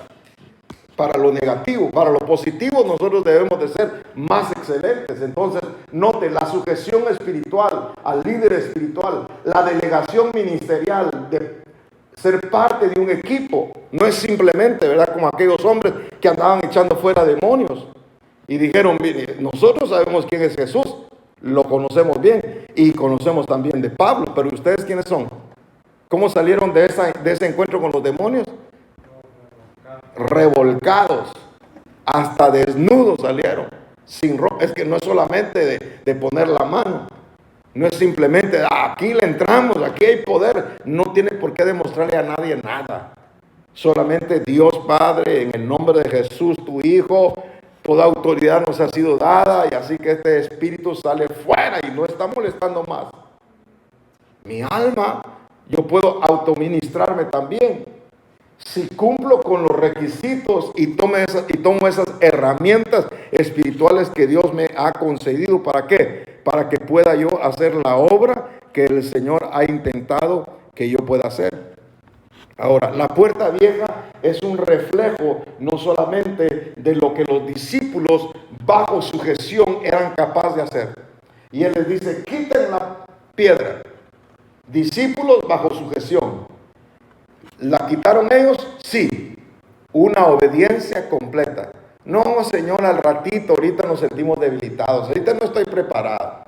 Para lo negativo, para lo positivo nosotros debemos de ser más excelentes. Entonces, note la sujeción espiritual al líder espiritual, la delegación ministerial de ser parte de un equipo. No es simplemente, ¿verdad?, como aquellos hombres que andaban echando fuera demonios y dijeron, mire, nosotros sabemos quién es Jesús, lo conocemos bien y conocemos también de Pablo, pero ¿ustedes quiénes son? ¿Cómo salieron de ese encuentro con los demonios? Revolcados, hasta desnudos salieron, sin ropa. Es que no es solamente de poner la mano, no es simplemente aquí le entramos, aquí hay poder. No tiene por qué demostrarle a nadie nada, solamente Dios Padre, en el nombre de Jesús tu Hijo, toda autoridad nos ha sido dada, y así que este espíritu sale fuera y no está molestando más. Mi alma, yo puedo autoministrarme también si cumplo con los requisitos y tomo esas herramientas espirituales que Dios me ha concedido. ¿Para qué? Para que pueda yo hacer la obra que el Señor ha intentado que yo pueda hacer. Ahora, la puerta vieja es un reflejo no solamente de lo que los discípulos bajo sujeción eran capaces de hacer. Y Él les dice, quiten la piedra. Discípulos bajo sujeción. ¿La quitaron ellos? Sí. Una obediencia completa. No, Señor, al ratito, ahorita nos sentimos debilitados. Ahorita no estoy preparado.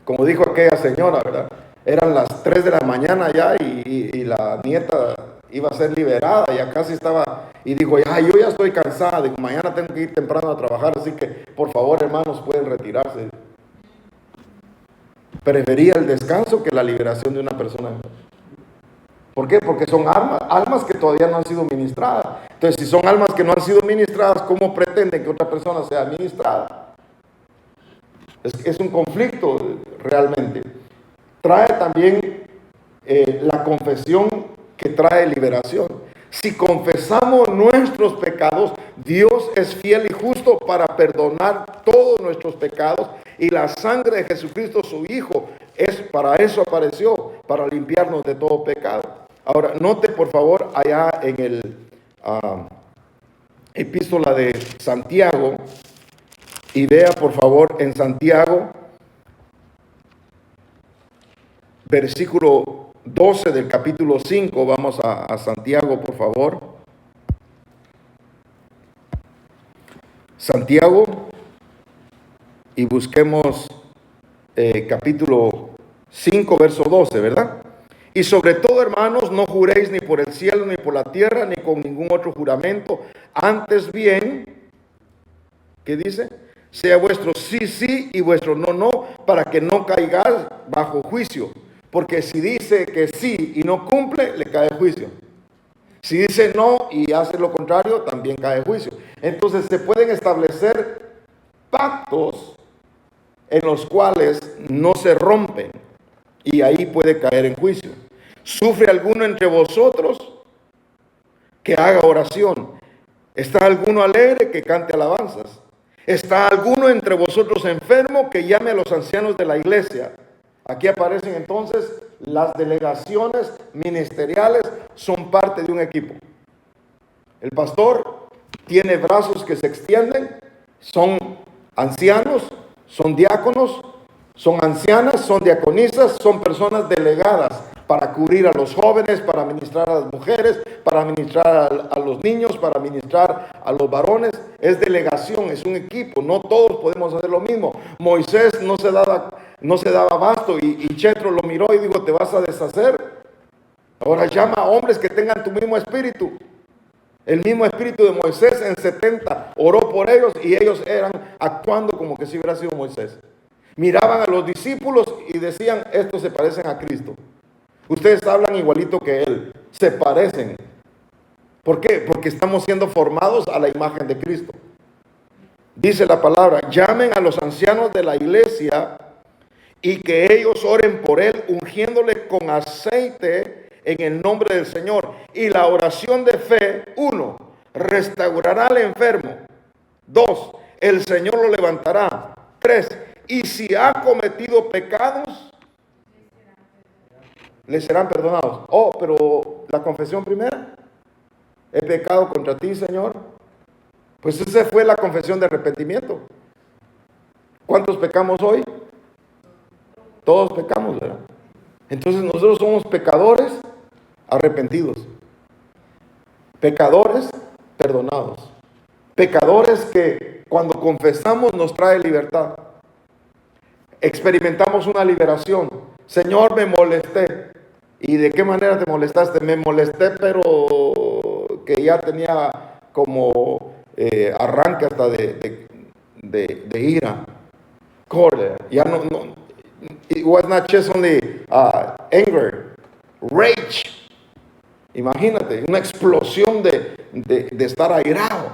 Como dijo aquella señora, ¿verdad? Eran las 3 de la mañana ya y la nieta iba a ser liberada. Ya casi estaba. Y dijo, yo ya estoy cansada. Digo, mañana tengo que ir temprano a trabajar. Así que, por favor, hermanos, pueden retirarse. Prefería el descanso que la liberación de una persona. ¿Por qué? Porque son almas que todavía no han sido ministradas. Entonces, si son almas que no han sido ministradas, ¿cómo pretenden que otra persona sea ministrada? Es un conflicto realmente. Trae también la confesión que trae liberación. Si confesamos nuestros pecados, Dios es fiel y justo para perdonar todos nuestros pecados, y la sangre de Jesucristo, su Hijo, para eso apareció, para limpiarnos de todo pecado. Ahora, note por favor allá en el epístola de Santiago, y vea por favor en Santiago, versículo 12 del capítulo 5, vamos a Santiago por favor. Santiago, y busquemos capítulo 5, verso 12, ¿verdad? Y sobre todo, hermanos, no juréis ni por el cielo, ni por la tierra, ni con ningún otro juramento. Antes bien, ¿qué dice? Sea vuestro sí, sí, y vuestro no, no, para que no caigáis bajo juicio. Porque si dice que sí y no cumple, le cae juicio. Si dice no y hace lo contrario, también cae juicio. Entonces se pueden establecer pactos en los cuales no se rompen, y ahí puede caer en juicio. ¿Sufre alguno entre vosotros? Que haga oración. ¿Está alguno alegre? Que cante alabanzas. ¿Está alguno entre vosotros enfermo? Que llame a los ancianos de la iglesia. Aquí aparecen entonces las delegaciones ministeriales, son parte de un equipo. El pastor tiene brazos que se extienden, son ancianos, son diáconos, son ancianas, son diaconisas, son personas delegadas para cubrir a los jóvenes, para ministrar a las mujeres, para ministrar a los niños, para ministrar a los varones. Es delegación, es un equipo, no todos podemos hacer lo mismo. Moisés no se daba abasto y Jetro lo miró y dijo, te vas a deshacer. Ahora llama a hombres que tengan tu mismo espíritu. El mismo espíritu de Moisés en 70 oró por ellos y ellos eran actuando como que si hubiera sido Moisés. Miraban a los discípulos y decían, estos se parecen a Cristo. Ustedes hablan igualito que Él, se parecen. ¿Por qué? Porque estamos siendo formados a la imagen de Cristo. Dice la palabra, llamen a los ancianos de la iglesia y que ellos oren por él, ungiéndole con aceite en el nombre del Señor. Y la oración de fe, 1, restaurará al enfermo. 2, el Señor lo levantará. 3, y si ha cometido pecados, le serán perdonados. Oh, pero la confesión primera, he pecado contra ti, Señor. Pues esa fue la confesión de arrepentimiento. ¿Cuántos pecamos hoy? Todos pecamos, ¿verdad? Entonces nosotros somos pecadores arrepentidos, pecadores perdonados, pecadores que cuando confesamos nos trae libertad. Experimentamos una liberación. Señor, me molesté. ¿Y de qué manera te molestaste? Me molesté, pero que ya tenía como arranque hasta de ira. Cólera. Ya no, it was not just only anger, rage. Imagínate, una explosión de estar airado,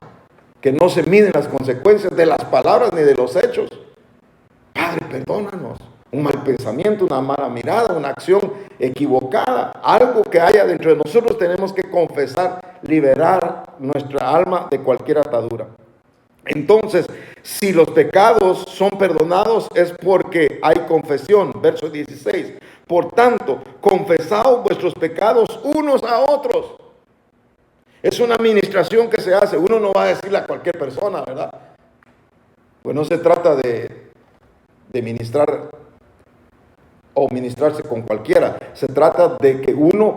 que no se miden las consecuencias de las palabras ni de los hechos. Padre, perdónanos. Un mal pensamiento, una mala mirada, una acción equivocada, algo que haya dentro de nosotros, tenemos que confesar, liberar nuestra alma de cualquier atadura. Entonces, si los pecados son perdonados es porque hay confesión. Verso 16. Por tanto, confesaos vuestros pecados unos a otros. Es una administración que se hace. Uno no va a decirle a cualquier persona, ¿verdad? Pues no se trata de ministrar o ministrarse con cualquiera. Se trata de que uno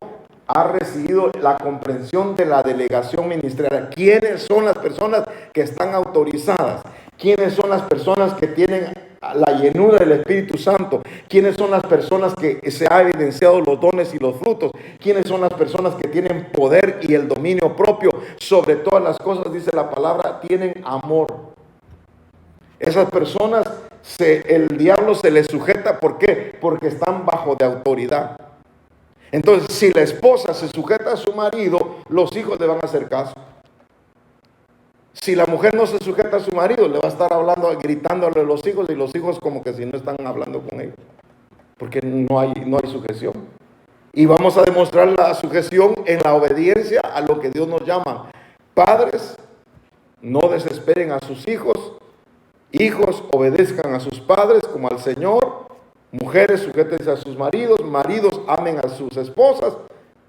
ha recibido la comprensión de la delegación ministerial. ¿Quiénes son las personas que están autorizadas? ¿Quiénes son las personas que tienen la llenura del Espíritu Santo? ¿Quiénes son las personas que se han evidenciado los dones y los frutos? ¿Quiénes son las personas que tienen poder y el dominio propio? Sobre todas las cosas, dice la palabra, tienen amor. Esas personas, el diablo se les sujeta. ¿Por qué? Porque están bajo de autoridad. Entonces, si la esposa se sujeta a su marido, los hijos le van a hacer caso. Si la mujer no se sujeta a su marido, le va a estar hablando, gritándole a los hijos, y los hijos como que si no están hablando con ellos, porque no hay sujeción. Y vamos a demostrar la sujeción en la obediencia a lo que Dios nos llama. Padres, no desesperen a sus hijos. Hijos, obedezcan a sus padres como al Señor. Mujeres, sujétense a sus maridos. Maridos, amen a sus esposas.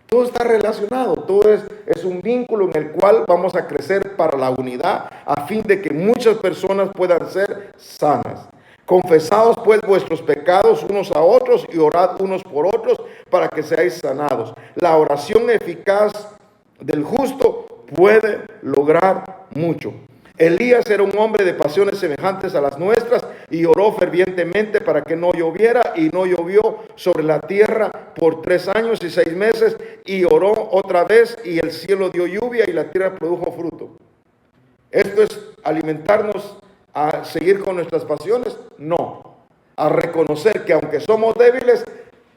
Todo está relacionado. Todo es un vínculo en el cual vamos a crecer para la unidad, a fin de que muchas personas puedan ser sanas. Confesaos pues vuestros pecados unos a otros y orad unos por otros para que seáis sanados. La oración eficaz del justo puede lograr mucho. Elías era un hombre de pasiones semejantes a las nuestras y oró fervientemente para que no lloviera, y no llovió sobre la tierra por 3 años y 6 meses, y oró otra vez y el cielo dio lluvia y la tierra produjo fruto. ¿Esto es alimentarnos a seguir con nuestras pasiones? No, a reconocer que aunque somos débiles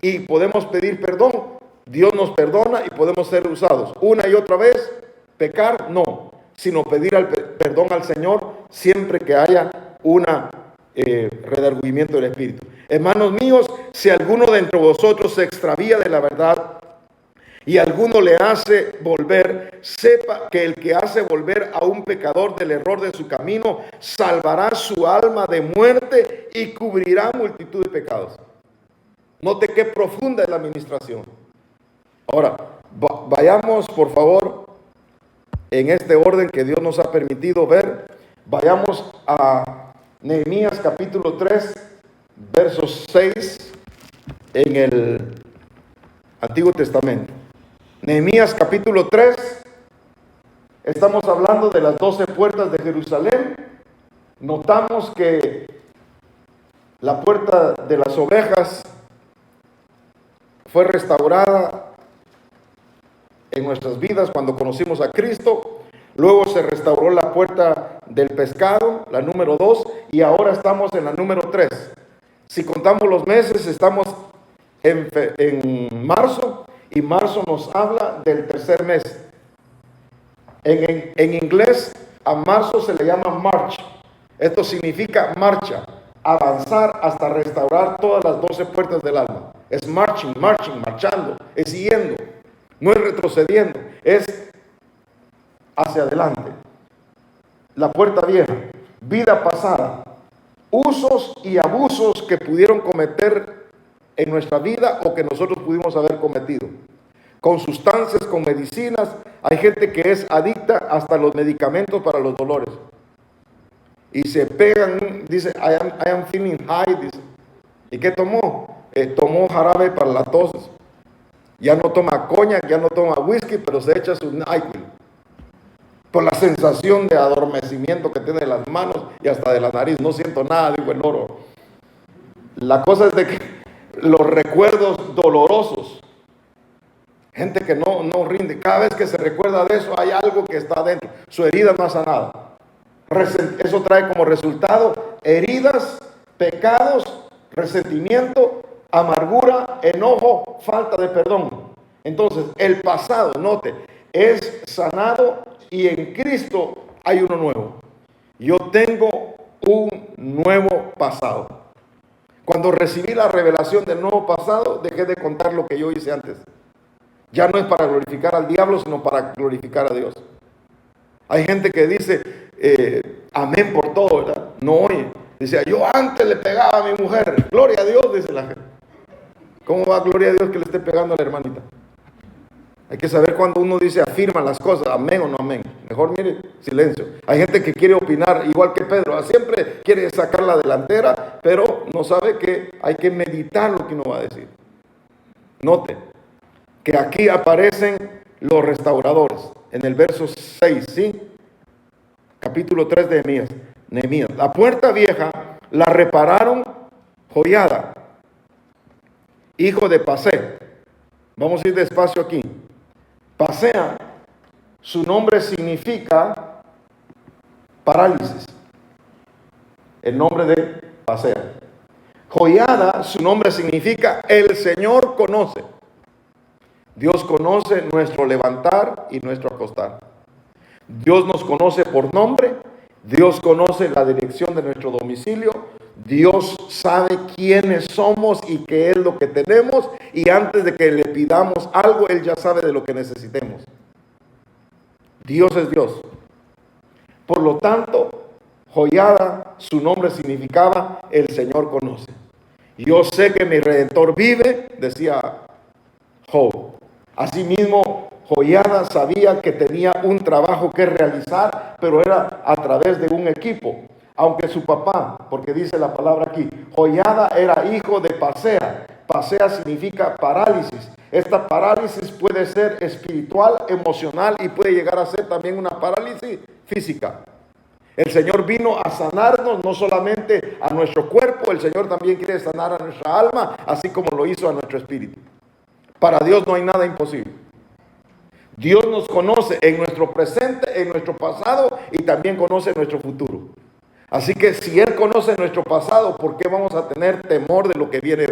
y podemos pedir perdón, Dios nos perdona y podemos ser usados. Una y otra vez, pecar, no, sino pedir perdón al Señor siempre que haya una redargüimiento del Espíritu. Hermanos míos, si alguno de entre vosotros se extravía de la verdad y alguno le hace volver, sepa que el que hace volver a un pecador del error de su camino, salvará su alma de muerte y cubrirá multitud de pecados. Note qué profunda es la administración. Ahora, vayamos por favor en este orden que Dios nos ha permitido ver. Vayamos a Nehemías capítulo 3, versos 6 en el Antiguo Testamento. Nehemías capítulo 3, estamos hablando de las 12 puertas de Jerusalén. Notamos que la puerta de las ovejas fue restaurada en nuestras vidas cuando conocimos a Cristo. Luego se restauró la puerta del pescado, la número 2, y ahora estamos en la número 3. Si contamos los meses, estamos en marzo, y marzo nos habla del tercer mes. En inglés a marzo se le llama March. Esto significa marcha, avanzar hasta restaurar todas las 12 puertas del alma. Es marching, marchando, es yendo, no es retrocediendo, es hacia adelante. La puerta vieja, vida pasada, usos y abusos que pudieron cometer en nuestra vida o que nosotros pudimos haber cometido. Con sustancias, con medicinas, hay gente que es adicta hasta los medicamentos para los dolores. Y se pegan, dice, I am feeling high, dice. ¿Y qué tomó? Tomó jarabe para la tos. Ya no toma coñac, ya no toma whisky, pero se echa su NyQuil. Por la sensación de adormecimiento que tiene de las manos y hasta de la nariz. No siento nada, dijo el loro. La cosa es de que los recuerdos dolorosos, gente que no rinde, cada vez que se recuerda de eso hay algo que está adentro, su herida no ha sanado. Eso trae como resultado heridas, pecados, resentimiento, amargura, enojo, falta de perdón. Entonces el pasado, note, es sanado y en Cristo hay uno nuevo. Yo tengo un nuevo pasado. Cuando recibí la revelación del nuevo pasado, dejé de contar lo que yo hice antes. Ya no es para glorificar al diablo, sino para glorificar a Dios. Hay gente que dice, amén por todo, ¿verdad? No oye. Dice, yo antes le pegaba a mi mujer. Gloria a Dios, dice la gente. ¿Cómo va gloria a Dios que le esté pegando a la hermanita? Hay que saber cuando uno dice, afirma las cosas, amén o no amén. Mejor mire, silencio. Hay gente que quiere opinar igual que Pedro. Siempre quiere sacar la delantera, pero no sabe que hay que meditar lo que uno va a decir. Note que aquí aparecen los restauradores. En el verso 6, ¿sí? Capítulo 3 de Nehemías. La puerta vieja la repararon Joiada, hijo de Pasea. Vamos a ir despacio aquí. Pasea, su nombre significa parálisis. El nombre de Pasea. Joiada, su nombre significa el Señor conoce. Dios conoce nuestro levantar y nuestro acostar. Dios nos conoce por nombre. Dios conoce la dirección de nuestro domicilio. Dios sabe quiénes somos y qué es lo que tenemos. Y antes de que le pidamos algo, Él ya sabe de lo que necesitemos. Dios es Dios. Por lo tanto, Joiada, su nombre significaba el Señor conoce. Yo sé que mi Redentor vive, decía Job. Asimismo, Joiada sabía que tenía un trabajo que realizar, pero era a través de un equipo. Aunque su papá, porque dice la palabra aquí, Joiada era hijo de Pasea. Pasea significa parálisis. Esta parálisis puede ser espiritual, emocional y puede llegar a ser también una parálisis física. El Señor vino a sanarnos no solamente a nuestro cuerpo, el Señor también quiere sanar a nuestra alma, así como lo hizo a nuestro espíritu. Para Dios no hay nada imposible. Dios nos conoce en nuestro presente, en nuestro pasado y también conoce nuestro futuro. Así que si Él conoce nuestro pasado, ¿por qué vamos a tener temor de lo que viene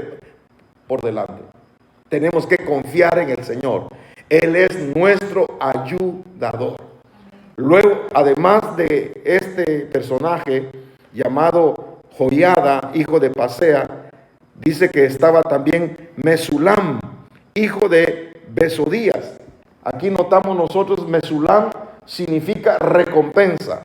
por delante? Tenemos que confiar en el Señor. Él es nuestro ayudador. Luego, además de este personaje llamado Joiada, hijo de Pasea. Dice que estaba también Mesulam, hijo de Besodías. Aquí notamos nosotros, Mesulam significa recompensa,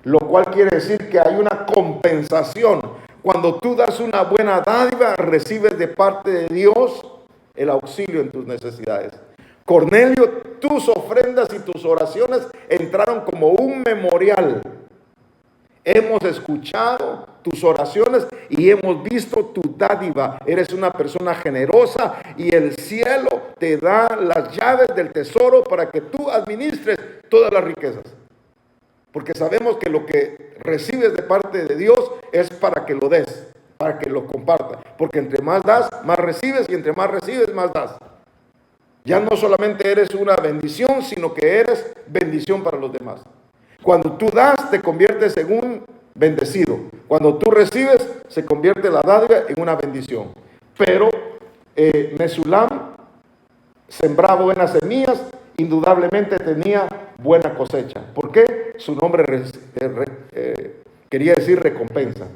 lo cual quiere decir que hay una compensación. Cuando tú das una buena dádiva, recibes de parte de Dios el auxilio en tus necesidades. Cornelio, tus ofrendas y tus oraciones entraron como un memorial. Hemos escuchado tus oraciones y hemos visto tu dádiva. Eres una persona generosa y el cielo te da las llaves del tesoro para que tú administres todas las riquezas. Porque sabemos que lo que recibes de parte de Dios es para que lo des, para que lo compartas. Porque entre más das, más recibes, y entre más recibes, más das. Ya no solamente eres una bendición, sino que eres bendición para los demás. Cuando tú das, te conviertes en un bendecido. Cuando tú recibes, se convierte la dádiva en una bendición. Pero Mesulam sembraba buenas semillas, indudablemente tenía buena cosecha. ¿Por qué? Su nombre quería decir recompensa.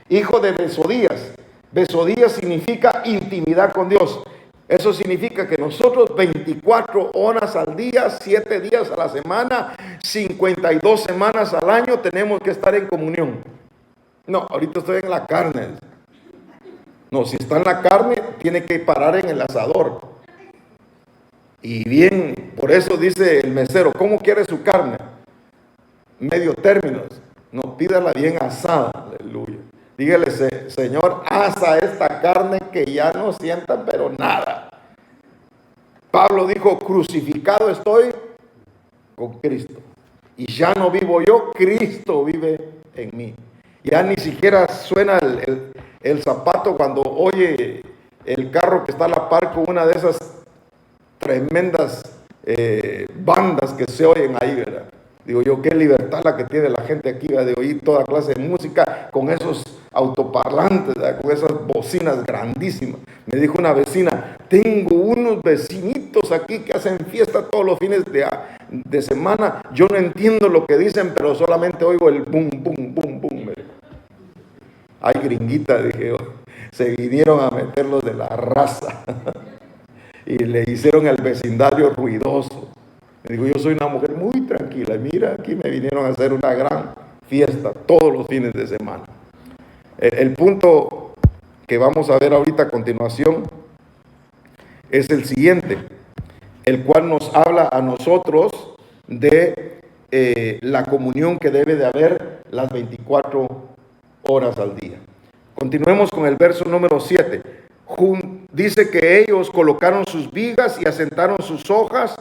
Hijo de Besodías. Besodías significa intimidad con Dios. Eso significa que nosotros 24 horas al día, 7 días a la semana, 52 semanas al año tenemos que estar en comunión. No, ahorita estoy en la carne. No, si está en la carne, tiene que parar en el asador. Y bien, por eso dice el mesero, ¿cómo quiere su carne? Medio término. No, pídala bien asada. Aleluya. Dígale, Señor, asa esta carne que ya no sientan, pero nada. Pablo dijo, crucificado estoy con Cristo. Y ya no vivo yo, Cristo vive en mí. Ya ni siquiera suena el zapato cuando oye el carro que está a la par con una de esas tremendas bandas que se oyen ahí, ¿verdad? Digo yo, qué libertad la que tiene la gente aquí, ¿verdad? De oír toda clase de música con esos autoparlantes, ¿verdad? Con esas bocinas grandísimas. Me dijo una vecina, tengo unos vecinitos aquí que hacen fiesta todos los fines de semana. Yo no entiendo lo que dicen, pero solamente oigo el boom, boom, boom, boom. Ay, gringuita, dije yo, se vinieron a meterlos de la raza y le hicieron el vecindario ruidoso. Me dijo, yo soy una mujer muy tranquila y mira, aquí me vinieron a hacer una gran fiesta todos los fines de semana. El punto que vamos a ver ahorita a continuación es el siguiente, el cual nos habla a nosotros de la comunión que debe de haber las 24 horas al día. Continuemos con el verso número 7. Dice que ellos colocaron sus vigas y asentaron sus hojas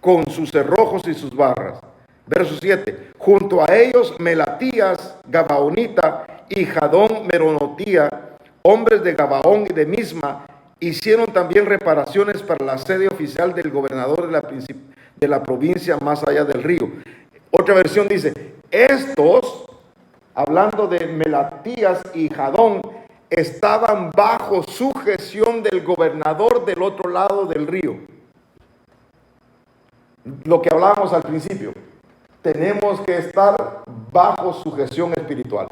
con sus cerrojos y sus barras. Verso 7. Junto a ellos Melatías, Gabaonita, y Jadón Meronotía, hombres de Gabaón y de Misma, hicieron también reparaciones para la sede oficial del gobernador de la provincia más allá del río. Otra versión dice, estos, hablando de Melatías y Jadón, estaban bajo sujeción del gobernador del otro lado del río. Lo que hablábamos al principio, tenemos que estar bajo sujeción espiritual.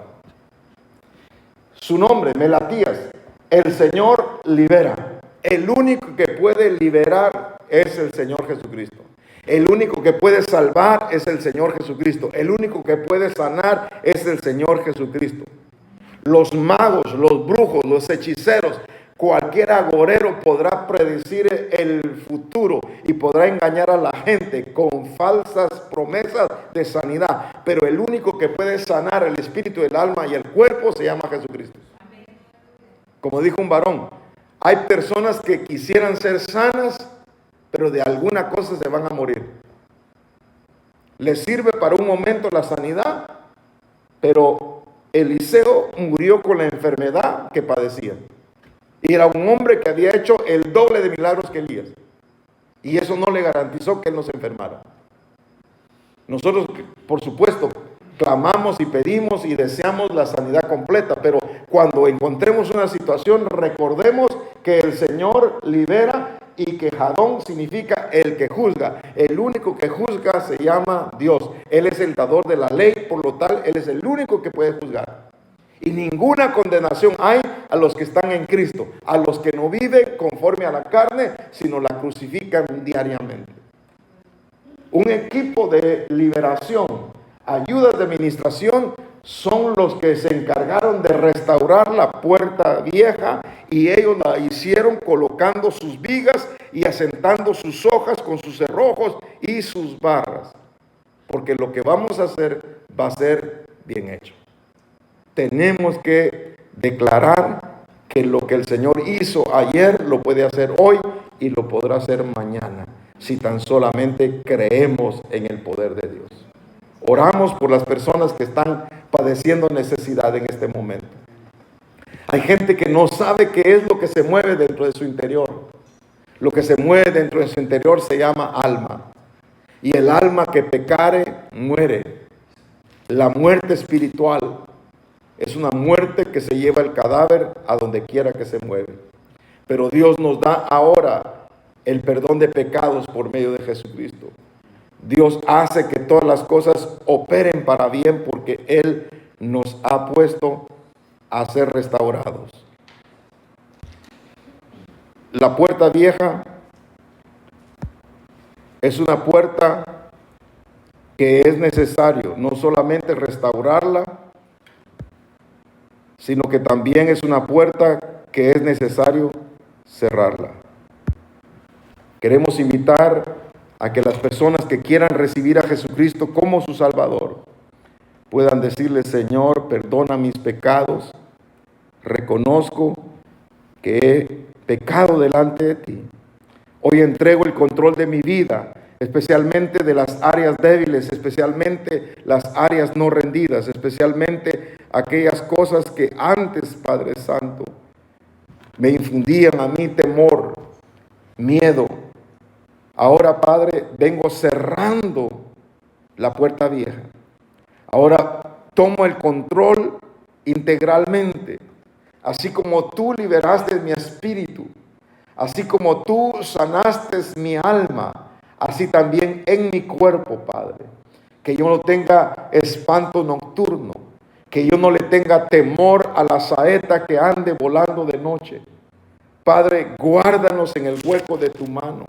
Su nombre, Melatías, el Señor libera. El único que puede liberar es el Señor Jesucristo. El único que puede salvar es el Señor Jesucristo. El único que puede sanar es el Señor Jesucristo. Los magos, los brujos, los hechiceros, cualquier agorero podrá predecir el futuro y podrá engañar a la gente con falsas promesas de sanidad. Pero el único que puede sanar el espíritu, el alma y el cuerpo se llama Jesucristo. Como dijo un varón, hay personas que quisieran ser sanas, pero de alguna cosa se van a morir. Les sirve para un momento la sanidad, pero Eliseo murió con la enfermedad que padecía. Y era un hombre que había hecho el doble de milagros que Elías. Y eso no le garantizó que él no se enfermara. Nosotros, por supuesto, clamamos y pedimos y deseamos la sanidad completa, pero cuando encontremos una situación, recordemos que el Señor libera y que Jadón significa el que juzga. El único que juzga se llama Dios. Él es el dador de la ley, por lo tal, Él es el único que puede juzgar. Y ninguna condenación hay a los que están en Cristo, a los que no viven conforme a la carne, sino la crucifican diariamente. Un equipo de liberación, ayudas de administración, son los que se encargaron de restaurar la puerta vieja, y ellos la hicieron colocando sus vigas y asentando sus hojas con sus cerrojos y sus barras. Porque lo que vamos a hacer va a ser bien hecho. Tenemos que declarar que lo que el Señor hizo ayer lo puede hacer hoy y lo podrá hacer mañana, si tan solamente creemos en el poder de Dios. Oramos por las personas que están padeciendo necesidad en este momento. Hay gente que no sabe qué es lo que se mueve dentro de su interior. Lo que se mueve dentro de su interior se llama alma. Y el alma que pecare, muere. La muerte espiritual es una muerte que se lleva el cadáver a donde quiera que se mueve. Pero Dios nos da ahora el perdón de pecados por medio de Jesucristo. Dios hace que todas las cosas operen para bien porque Él nos ha puesto a ser restaurados. La puerta vieja es una puerta que es necesario no solamente restaurarla, sino que también es una puerta que es necesario cerrarla. Queremos invitar a que las personas que quieran recibir a Jesucristo como su Salvador puedan decirle: Señor, perdona mis pecados, reconozco que he pecado delante de ti. Hoy entrego el control de mi vida, especialmente de las áreas débiles, especialmente las áreas no rendidas, especialmente aquellas cosas que antes, Padre Santo, me infundían a mí temor, miedo. Ahora, Padre, vengo cerrando la puerta vieja. Ahora tomo el control integralmente. Así como tú liberaste mi espíritu, así como tú sanaste mi alma, así también en mi cuerpo, Padre. Que yo no tenga espanto nocturno, que yo no le tenga temor a la saeta que ande volando de noche. Padre, guárdanos en el hueco de tu mano.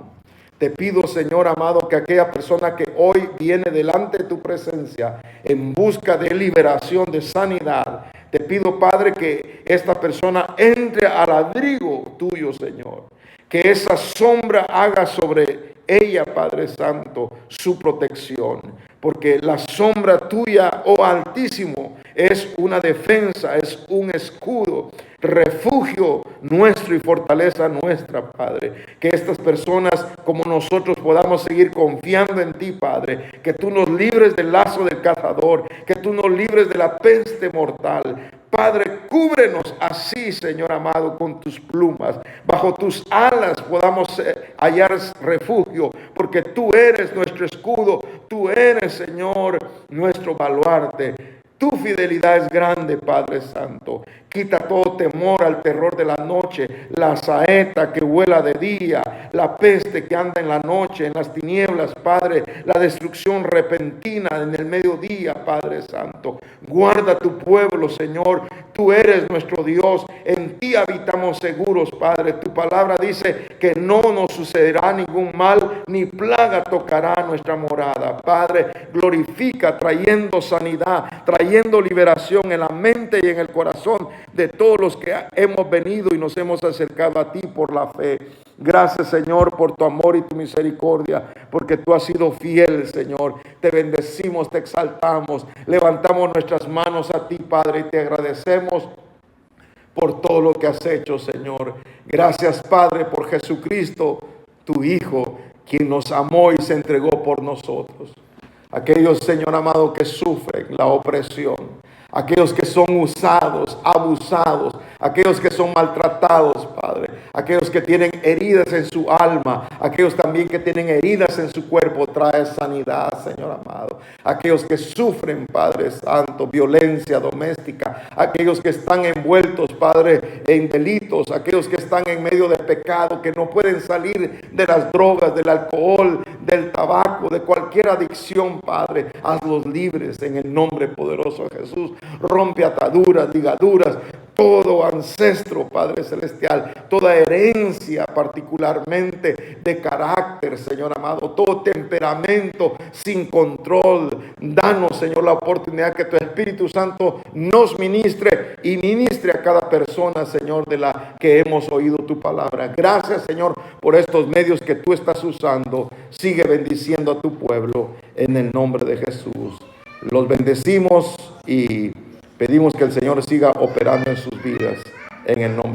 Te pido, Señor amado, que aquella persona que hoy viene delante de tu presencia en busca de liberación, de sanidad, te pido, Padre, que esta persona entre al abrigo tuyo, Señor. Que esa sombra haga sobre ella, Padre Santo, su protección. Porque la sombra tuya, oh Altísimo, es una defensa, es un escudo, refugio nuestro y fortaleza nuestra, Padre. Que estas personas como nosotros podamos seguir confiando en ti, Padre. Que tú nos libres del lazo del cazador, que tú nos libres de la peste mortal. Padre, cúbrenos así, Señor amado, con tus plumas. Bajo tus alas podamos hallar refugio, porque tú eres nuestro escudo. Tú eres, Señor, nuestro baluarte. Tu fidelidad es grande, Padre Santo. Quita todo temor al terror de la noche, la saeta que vuela de día, la peste que anda en la noche, en las tinieblas, Padre, la destrucción repentina en el mediodía, Padre Santo. Guarda tu pueblo, Señor. Tú eres nuestro Dios. En ti habitamos seguros, Padre. Tu palabra dice que no nos sucederá ningún mal, ni plaga tocará nuestra morada. Padre, glorifica trayendo sanidad, trayendo liberación en la mente y en el corazón de todos los que hemos venido y nos hemos acercado a ti por la fe. Gracias, Señor, por tu amor y tu misericordia, porque tú has sido fiel, Señor. Te bendecimos, te exaltamos, levantamos nuestras manos a ti, Padre, y te agradecemos por todo lo que has hecho, Señor. Gracias, Padre, por Jesucristo, tu Hijo, quien nos amó y se entregó por nosotros. Aquellos, Señor amado, que sufren la opresión, aquellos que son usados, abusados, aquellos que son maltratados, Padre, aquellos que tienen heridas en su alma, aquellos también que tienen heridas en su cuerpo, trae sanidad, Señor amado. Aquellos que sufren, Padre Santo, violencia doméstica, aquellos que están envueltos, Padre, en delitos, aquellos que están en medio de pecado, que no pueden salir de las drogas, del alcohol, del tabaco, de cualquier adicción, Padre. Hazlos libres en el nombre poderoso de Jesús. Rompe ataduras, ligaduras, todo ancestro, Padre Celestial, toda herencia particularmente de carácter, Señor amado, todo temperamento sin control. Danos, Señor, la oportunidad que tu Espíritu Santo nos ministre y ministre a cada persona, Señor, de la que hemos oído tu palabra. Gracias, Señor, por estos medios que tú estás usando. Sigue bendiciendo a tu pueblo en el nombre de Jesús. Los bendecimos y pedimos que el Señor siga operando en sus vidas en el nombre